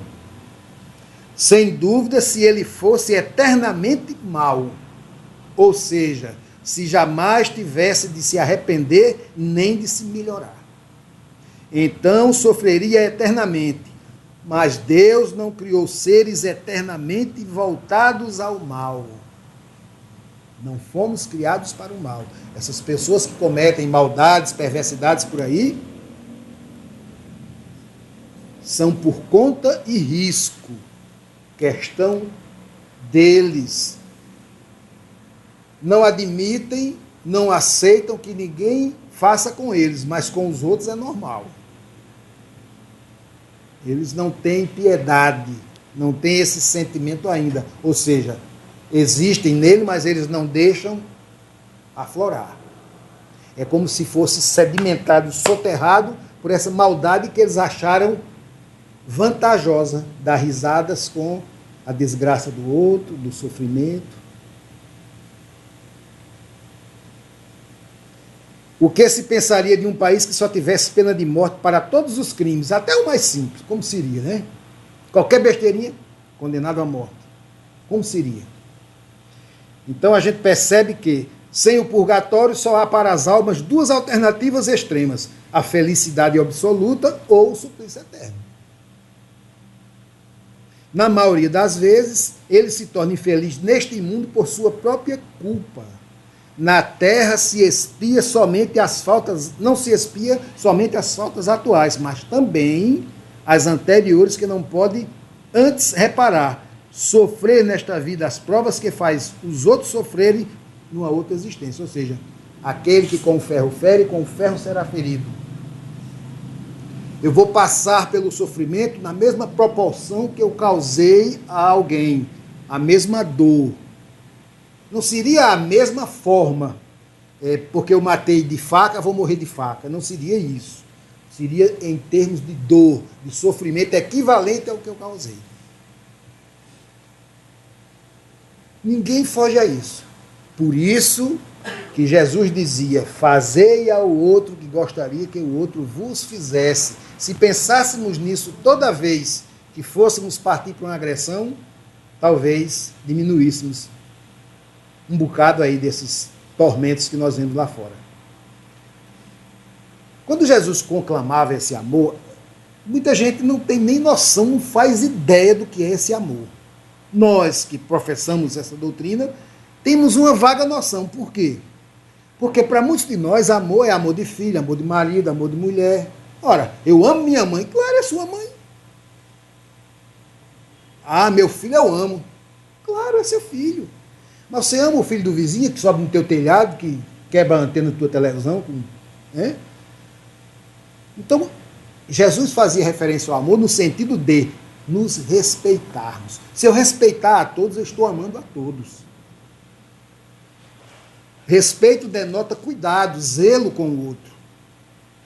sem dúvida, se ele fosse eternamente mau, ou seja, se jamais tivesse de se arrepender nem de se melhorar. Então sofreria eternamente, mas Deus não criou seres eternamente voltados ao mal. Não fomos criados para o mal. Essas pessoas que cometem maldades, perversidades por aí, são por conta e risco. Questão deles. Não admitem, não aceitam que ninguém faça com eles, mas com os outros é normal. Eles não têm piedade, não têm esse sentimento ainda. Ou seja, existem nele, mas eles não deixam aflorar. É como se fosse sedimentado, soterrado por essa maldade que eles acharam vantajosa, dar risadas com a desgraça do outro, do sofrimento. O que se pensaria de um país que só tivesse pena de morte para todos os crimes, até o mais simples, como seria, né? Qualquer besteirinha, condenado à morte. Como seria? Então a gente percebe que, sem o purgatório, só há para as almas duas alternativas extremas: a felicidade absoluta ou o suplício eterno. Na maioria das vezes, ele se torna infeliz neste mundo por sua própria culpa. Na terra se expia somente as faltas, não se expia somente as faltas atuais, mas também as anteriores que não pode antes reparar, sofrer nesta vida as provas que faz os outros sofrerem numa outra existência. Ou seja, aquele que com o ferro fere, com o ferro será ferido. Eu vou passar pelo sofrimento na mesma proporção que eu causei a alguém, a mesma dor. Não seria a mesma forma, porque eu matei de faca, vou morrer de faca. Não seria isso. Seria em termos de dor, de sofrimento equivalente ao que eu causei. Ninguém foge a isso. Por isso que Jesus dizia: fazei ao outro que gostaria que o outro vos fizesse. Se pensássemos nisso toda vez que fôssemos partir para uma agressão, talvez diminuíssemos um bocado aí desses tormentos que nós vemos lá fora. Quando Jesus conclamava esse amor, muita gente não tem nem noção, não faz ideia do que é esse amor. Nós que professamos essa doutrina, temos uma vaga noção. Por quê? Porque para muitos de nós, amor é amor de filho, amor de marido, amor de mulher. Ora, eu amo minha mãe, claro, é sua mãe. Ah, meu filho eu amo. Claro, é seu filho. Mas você ama o filho do vizinho que sobe no teu telhado, que quebra a antena da tua televisão? Né? Então, Jesus fazia referência ao amor no sentido de nos respeitarmos. Se eu respeitar a todos, eu estou amando a todos. Respeito denota cuidado, zelo com o outro.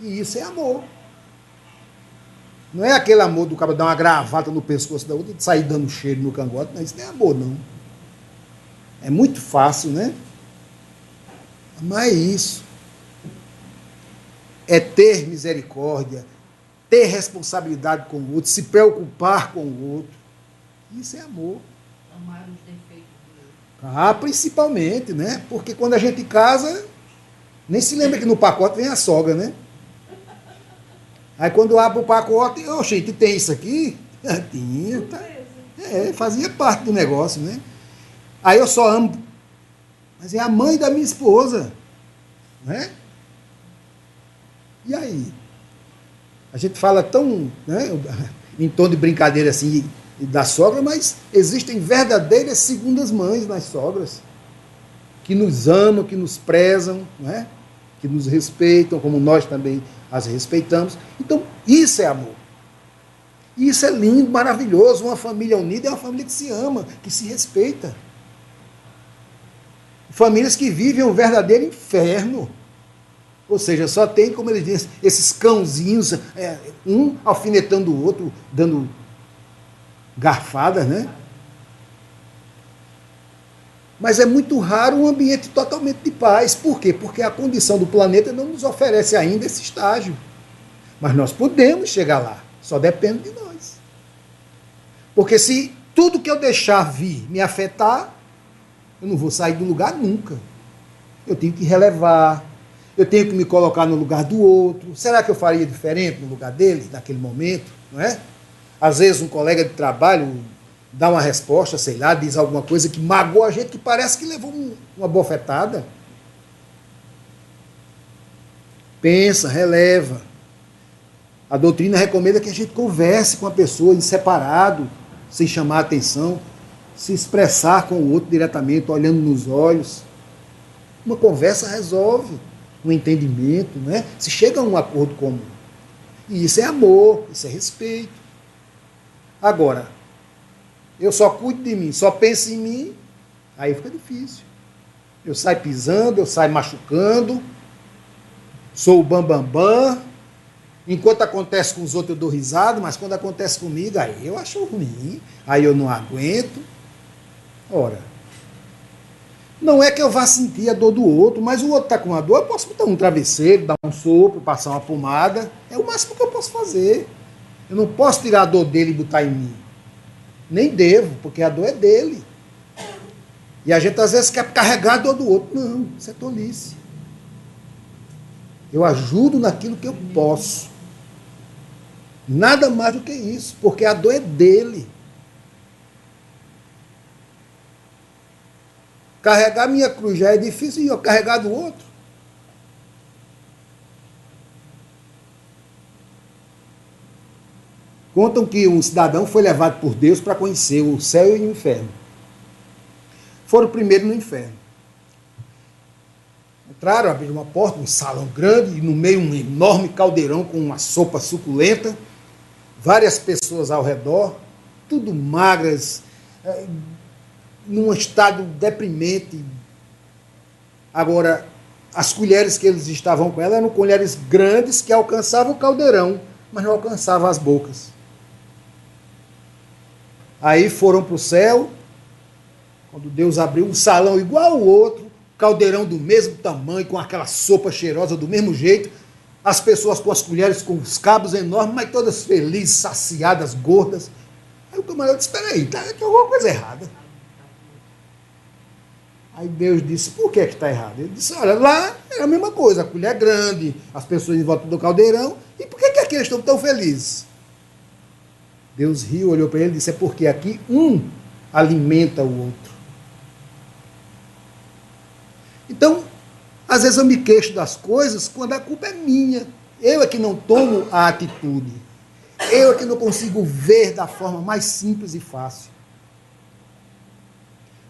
E isso é amor. Não é aquele amor do cara dar uma gravata no pescoço da outra e sair dando cheiro no cangote. Não, isso não é amor, não. É muito fácil, né? Mas é isso. É ter misericórdia, ter responsabilidade com o outro, se preocupar com o outro. Isso é amor. Amar os defeitos do outro. Ah, principalmente, né? Porque quando a gente casa, nem se lembra que no pacote vem a sogra, né? Aí quando abre o pacote, gente, tem isso aqui? Tinha, tá? Fazia parte do negócio, né? Aí eu só amo, mas é a mãe da minha esposa, né? E aí? A gente fala tão, né, em tom de brincadeira assim, da sogra, mas existem verdadeiras segundas mães nas sogras, que nos amam, que nos prezam, né? Que nos respeitam, como nós também as respeitamos. Então, isso é amor. Isso é lindo, maravilhoso. Uma família unida é uma família que se ama, que se respeita. Famílias que vivem um verdadeiro inferno. Ou seja, só tem, como eles dizem, esses cãozinhos, um alfinetando o outro, dando garfadas, né? Mas é muito raro um ambiente totalmente de paz. Por quê? Porque a condição do planeta não nos oferece ainda esse estágio. Mas nós podemos chegar lá. Só depende de nós. Porque se tudo que eu deixar vir me afetar, eu não vou sair do lugar nunca. Eu tenho que relevar. Eu tenho que me colocar no lugar do outro. Será que eu faria diferente no lugar dele, naquele momento? Não é? Às vezes um colega de trabalho dá uma resposta, sei lá, diz alguma coisa que magoa a gente, que parece que levou uma bofetada. Pensa, releva. A doutrina recomenda que a gente converse com a pessoa em separado, sem chamar a atenção, se expressar com o outro diretamente, olhando nos olhos. Uma conversa resolve, um entendimento, né? Se chega a um acordo comum. E isso é amor, isso é respeito. Agora, eu só cuido de mim, só penso em mim, aí fica difícil. Eu saio pisando, eu saio machucando, sou o bambambam. Enquanto acontece com os outros eu dou risada, mas quando acontece comigo, aí eu acho ruim, aí eu não aguento. Ora, não é que eu vá sentir a dor do outro, mas o outro está com uma dor, eu posso botar um travesseiro, dar um sopro, passar uma pomada, é o máximo que eu posso fazer. Eu não posso tirar a dor dele e botar em mim. Nem devo, porque a dor é dele. E a gente às vezes quer carregar a dor do outro. Não, isso é tolice. Eu ajudo naquilo que eu posso. Nada mais do que isso, porque a dor é dele. Carregar minha cruz já é difícil e eu carregar do outro. Contam que um cidadão foi levado por Deus para conhecer o céu e o inferno. Foram primeiro no inferno. Entraram, abriram uma porta, um salão grande, e no meio um enorme caldeirão com uma sopa suculenta, várias pessoas ao redor, tudo magras, num estado deprimente. Agora, as colheres que eles estavam com ela eram colheres grandes que alcançavam o caldeirão, mas não alcançavam as bocas. Aí foram para o céu, quando Deus abriu um salão igual ao outro, caldeirão do mesmo tamanho, com aquela sopa cheirosa do mesmo jeito, as pessoas com as colheres, com os cabos enormes, mas todas felizes, saciadas, gordas. Aí o camarada disse, espera aí, tem alguma coisa errada. Aí Deus disse, por que está errado? Ele disse, olha, lá é a mesma coisa, a colher é grande, as pessoas em volta do caldeirão, e por que aqui eles estão tão felizes? Deus riu, olhou para ele e disse, é porque aqui um alimenta o outro. Então, às vezes eu me queixo das coisas quando a culpa é minha. Eu é que não tomo a atitude. Eu é que não consigo ver da forma mais simples e fácil.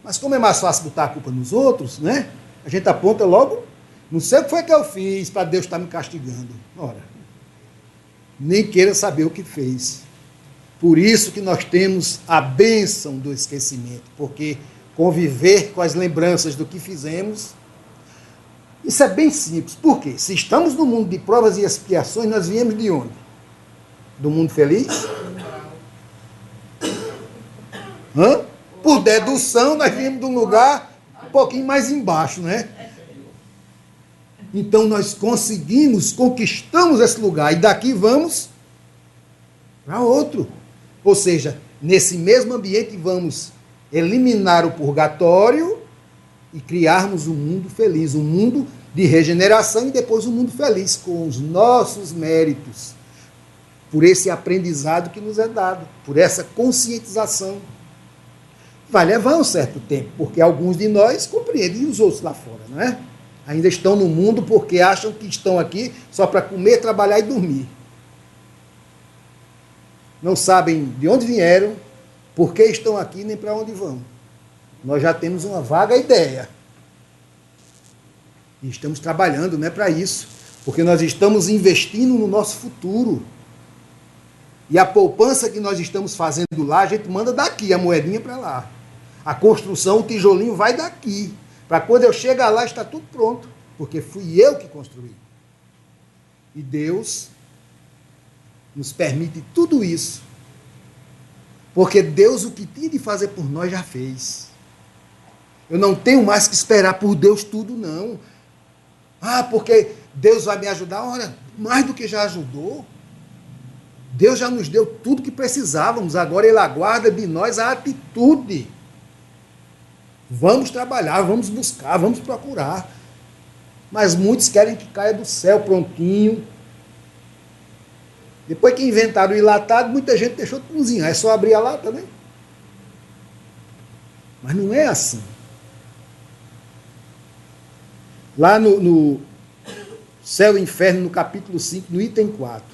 Mas como é mais fácil botar a culpa nos outros, né? A gente aponta logo, não sei o que foi que eu fiz para Deus estar me castigando. Ora, nem queira saber o que fez. Por isso que nós temos a bênção do esquecimento, porque conviver com as lembranças do que fizemos, isso é bem simples. Por quê? Se estamos no mundo de provas e expiações, nós viemos de onde? Do mundo feliz? Hã? Por dedução, nós viemos de um lugar um pouquinho mais embaixo, né? Então nós conquistamos esse lugar e daqui vamos para outro. Ou seja, nesse mesmo ambiente vamos eliminar o purgatório e criarmos um mundo feliz, um mundo de regeneração e depois um mundo feliz com os nossos méritos, por esse aprendizado que nos é dado, por essa conscientização. Vai levar um certo tempo, porque alguns de nós compreendem e os outros lá fora, não é? Ainda estão no mundo porque acham que estão aqui só para comer, trabalhar e dormir. Não sabem de onde vieram, por que estão aqui, nem para onde vão. Nós já temos uma vaga ideia. E estamos trabalhando, não é para isso, porque nós estamos investindo no nosso futuro. E a poupança que nós estamos fazendo lá, a gente manda daqui a moedinha para lá. A construção, o tijolinho vai daqui. Para quando eu chegar lá, está tudo pronto. Porque fui eu que construí. E Deus nos permite tudo isso. Porque Deus, o que tinha de fazer por nós, já fez. Eu não tenho mais que esperar por Deus tudo, não. Ah, porque Deus vai me ajudar. Olha, mais do que já ajudou. Deus já nos deu tudo que precisávamos. Agora Ele aguarda de nós a atitude. Vamos trabalhar, vamos buscar, vamos procurar. Mas muitos querem que caia do céu prontinho. Depois que inventaram o enlatado, muita gente deixou de cozinhar. É só abrir a lata, né? Mas não é assim. Lá no Céu e Inferno, no capítulo 5, no item 4.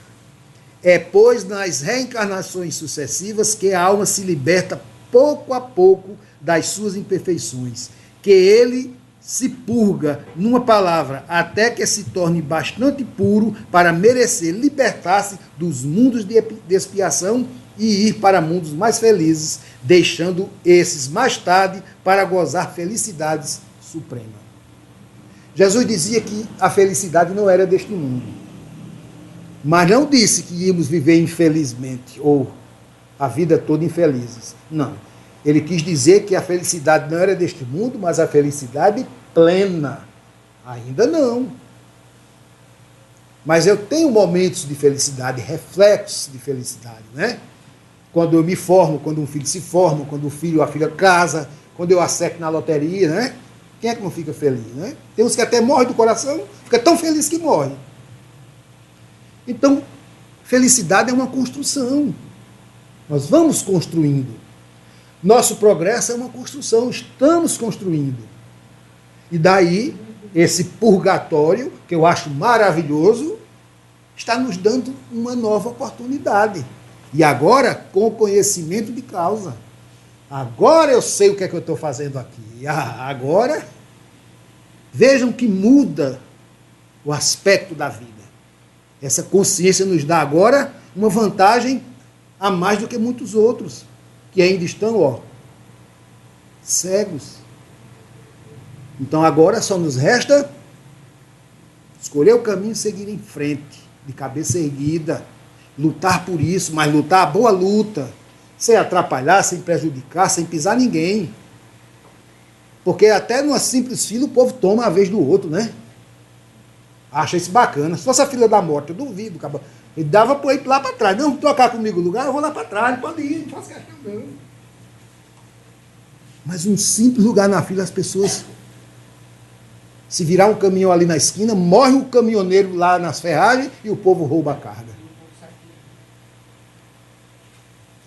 É, pois, nas reencarnações sucessivas que a alma se liberta pouco a pouco das suas imperfeições, que ele se purga, numa palavra, até que se torne bastante puro para merecer libertar-se dos mundos de expiação e ir para mundos mais felizes, deixando esses mais tarde para gozar felicidades supremas. Jesus dizia que a felicidade não era deste mundo, mas não disse que íamos viver infelizmente ou a vida toda infelizes. Não. Ele quis dizer que a felicidade não era deste mundo, mas a felicidade plena. Ainda não. Mas eu tenho momentos de felicidade, reflexos de felicidade, né? Quando eu me formo, quando um filho se forma, quando o filho ou a filha casa, quando eu acerto na loteria, né? Quem é que não fica feliz, né? Tem uns que até morrem do coração, fica tão feliz que morre. Então, felicidade é uma construção. Nós vamos construindo. Nosso progresso é uma construção, estamos construindo. E daí, esse purgatório, que eu acho maravilhoso, está nos dando uma nova oportunidade. E agora, com o conhecimento de causa. Agora eu sei o que é que eu estou fazendo aqui. Agora, vejam que muda o aspecto da vida. Essa consciência nos dá agora uma vantagem a mais do que muitos outros, que ainda estão, cegos. Então agora só nos resta escolher o caminho e seguir em frente, de cabeça erguida, lutar por isso, mas lutar a boa luta, sem atrapalhar, sem prejudicar, sem pisar ninguém. Porque até numa simples fila o povo toma a vez do outro, né? Acha isso bacana. Se fosse a fila da morte, eu duvido. Ele dava para ir lá para trás. Não, trocar comigo o lugar, eu vou lá para trás. Pode ir, não faço questão não. Mas um simples lugar na fila, as pessoas Se virar um caminhão ali na esquina, morre o caminhoneiro lá nas ferragens e o povo rouba a carga.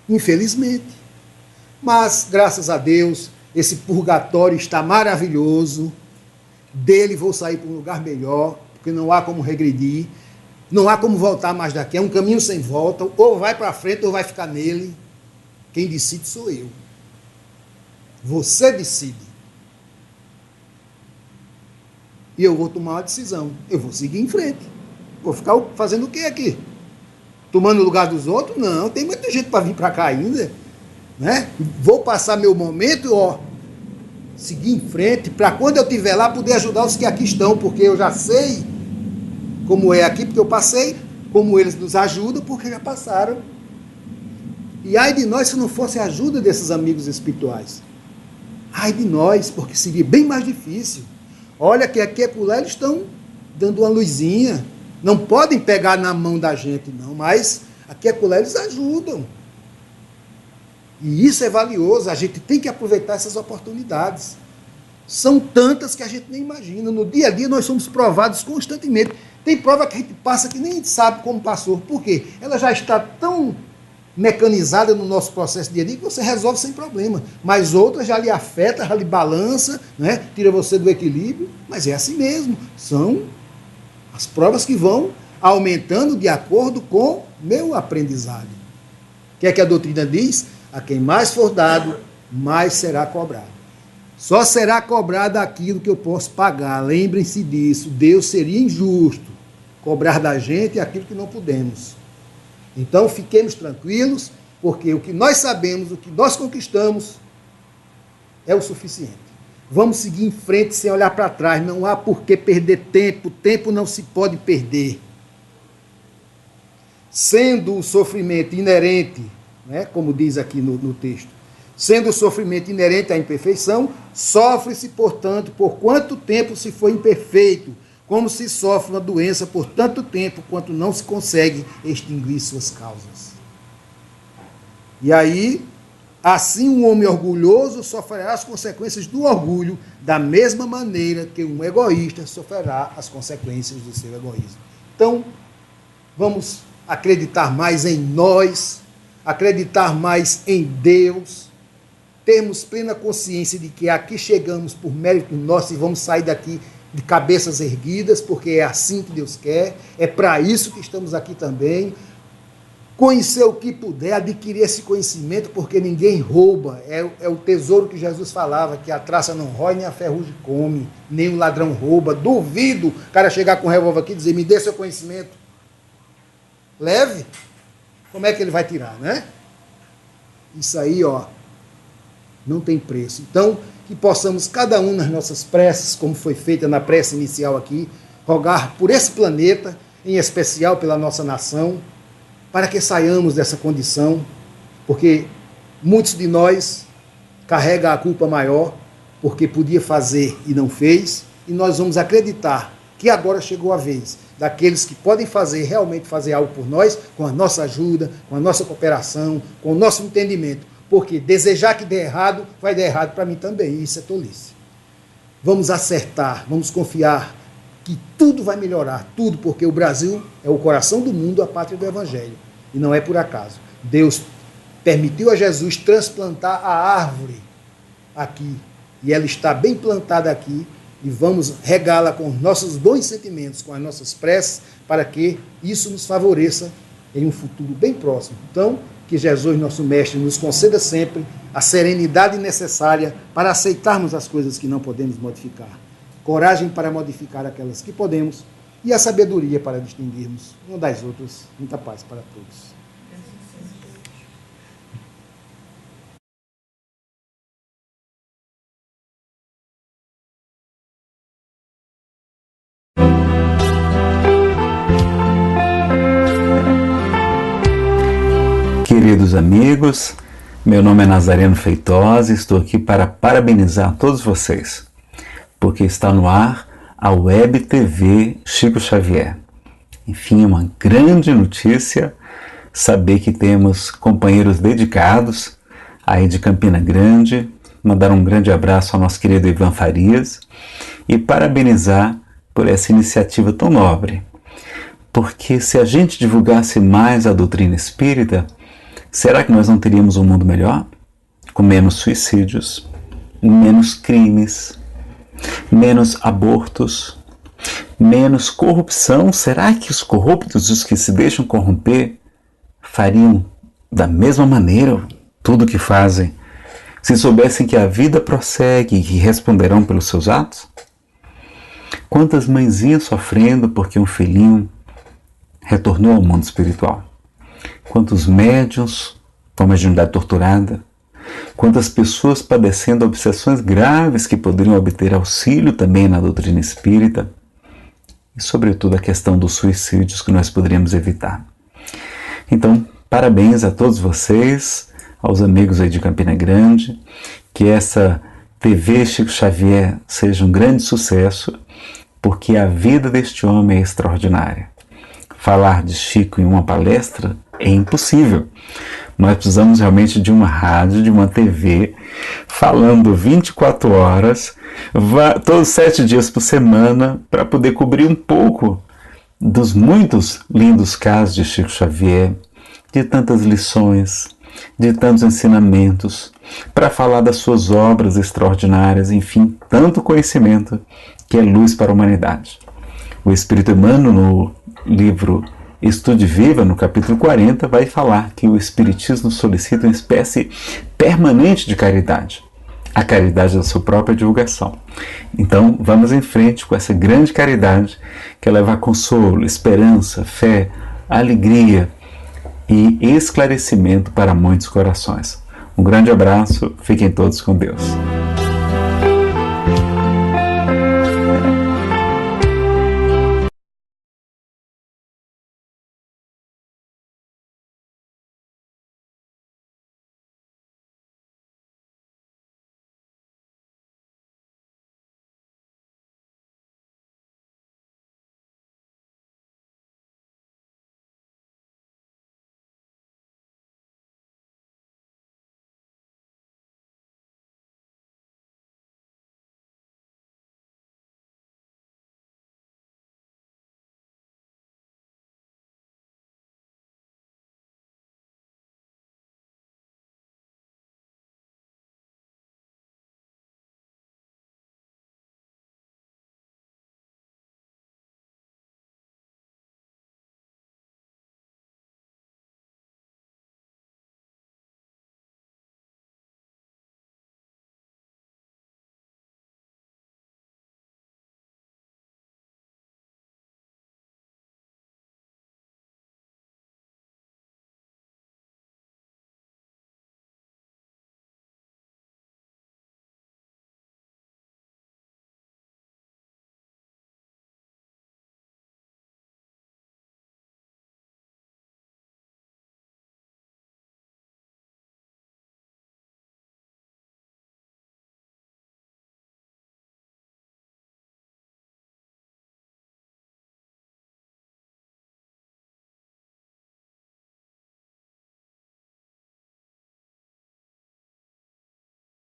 Infelizmente. Mas, graças a Deus, esse purgatório está maravilhoso. Dele vou sair para um lugar melhor, porque não há como regredir, não há como voltar mais daqui. É um caminho sem volta, ou vai para frente ou vai ficar nele. Quem decide sou eu. Você decide. E eu vou tomar uma decisão. Eu vou seguir em frente. Vou ficar fazendo o quê aqui? Tomando o lugar dos outros? Não, tem muita gente para vir para cá ainda. Né? Vou passar meu momento, seguir em frente, para quando eu estiver lá, poder ajudar os que aqui estão, porque eu já sei como é aqui, porque eu passei, como eles nos ajudam, porque já passaram. E ai de nós se não fosse a ajuda desses amigos espirituais. Ai de nós, porque seria bem mais difícil. Olha que aqui e acolá eles estão dando uma luzinha. Não podem pegar na mão da gente, não, mas aqui e acolá eles ajudam. E isso é valioso, a gente tem que aproveitar essas oportunidades. São tantas que a gente nem imagina. No dia a dia nós somos provados constantemente. Tem prova que a gente passa que nem sabe como passou. Por quê? Ela já está tão mecanizada no nosso processo de dia a dia que você resolve sem problema. Mas outras já lhe afeta, já lhe balança, né? Tira você do equilíbrio. Mas é assim mesmo. São as provas que vão aumentando de acordo com meu aprendizado. O que é que a doutrina diz? A quem mais for dado, mais será cobrado. Só será cobrado aquilo que eu posso pagar. Lembrem-se disso. Deus seria injusto cobrar da gente aquilo que não podemos. Então, fiquemos tranquilos, porque o que nós sabemos, o que nós conquistamos, é o suficiente. Vamos seguir em frente sem olhar para trás. Não há por que perder tempo. Tempo não se pode perder. Sendo o sofrimento inerente, né, como diz aqui no texto, sendo o sofrimento inerente à imperfeição, sofre-se, portanto, por quanto tempo se foi imperfeito, como se sofre uma doença por tanto tempo quanto não se consegue extinguir suas causas. E aí, assim um homem orgulhoso sofrerá as consequências do orgulho, da mesma maneira que um egoísta sofrerá as consequências do seu egoísmo. Então, vamos acreditar mais em nós, acreditar mais em Deus, termos plena consciência de que aqui chegamos por mérito nosso e vamos sair daqui de cabeças erguidas, porque é assim que Deus quer, é para isso que estamos aqui também. Conhecer o que puder, adquirir esse conhecimento, porque ninguém rouba, é o tesouro que Jesus falava, que a traça não rói, nem a ferrugem come, nem o ladrão rouba. Duvido o cara chegar com um revólver aqui e dizer, me dê seu conhecimento. Leve, como é que ele vai tirar, né? Isso aí, não tem preço. Então, que possamos, cada um nas nossas preces, como foi feita na prece inicial aqui, rogar por esse planeta, em especial pela nossa nação, para que saiamos dessa condição, porque muitos de nós carregam a culpa maior, porque podia fazer e não fez, e nós vamos acreditar que agora chegou a vez daqueles que podem fazer, realmente fazer algo por nós, com a nossa ajuda, com a nossa cooperação, com o nosso entendimento. Porque desejar que dê errado, vai dar errado para mim também. Isso é tolice. Vamos acertar, vamos confiar que tudo vai melhorar, tudo, porque o Brasil é o coração do mundo, a pátria do Evangelho. E não é por acaso. Deus permitiu a Jesus transplantar a árvore aqui. E ela está bem plantada aqui. E vamos regá-la com os nossos bons sentimentos, com as nossas preces, para que isso nos favoreça em um futuro bem próximo. Então, que Jesus, nosso Mestre, nos conceda sempre a serenidade necessária para aceitarmos as coisas que não podemos modificar, coragem para modificar aquelas que podemos e a sabedoria para distinguirmos uma das outras. Muita paz para todos. Queridos amigos, meu nome é Nazareno Feitosa e estou aqui para parabenizar todos vocês, porque está no ar a Web TV Chico Xavier. Enfim, uma grande notícia saber que temos companheiros dedicados aí de Campina Grande. Mandar um grande abraço ao nosso querido Ivan Farias e parabenizar por essa iniciativa tão nobre. Porque se a gente divulgasse mais a doutrina espírita, será que nós não teríamos um mundo melhor? Com menos suicídios, menos crimes, menos abortos, menos corrupção. Será que os corruptos, os que se deixam corromper, fariam da mesma maneira tudo o que fazem, se soubessem que a vida prossegue e que responderão pelos seus atos? Quantas mãezinhas sofrendo porque um filhinho retornou ao mundo espiritual? Quantos médiuns com a mediunidade torturada? Quantas pessoas padecendo obsessões graves que poderiam obter auxílio também na doutrina espírita? E, sobretudo, a questão dos suicídios que nós poderíamos evitar. Então, parabéns a todos vocês, aos amigos aí de Campina Grande, que essa TV Chico Xavier seja um grande sucesso, porque a vida deste homem é extraordinária. Falar de Chico em uma palestra é impossível. Nós precisamos realmente de uma rádio, de uma TV, falando 24 horas, todos 7 dias por semana, para poder cobrir um pouco dos muitos lindos casos de Chico Xavier, de tantas lições, de tantos ensinamentos, para falar das suas obras extraordinárias, enfim, tanto conhecimento que é luz para a humanidade. O Espírito Emmanuel, no livro Estude Viva, no capítulo 40, vai falar que o Espiritismo solicita uma espécie permanente de caridade, a caridade da sua própria divulgação. Então, vamos em frente com essa grande caridade que leva consolo, esperança, fé, alegria e esclarecimento para muitos corações. Um grande abraço, fiquem todos com Deus.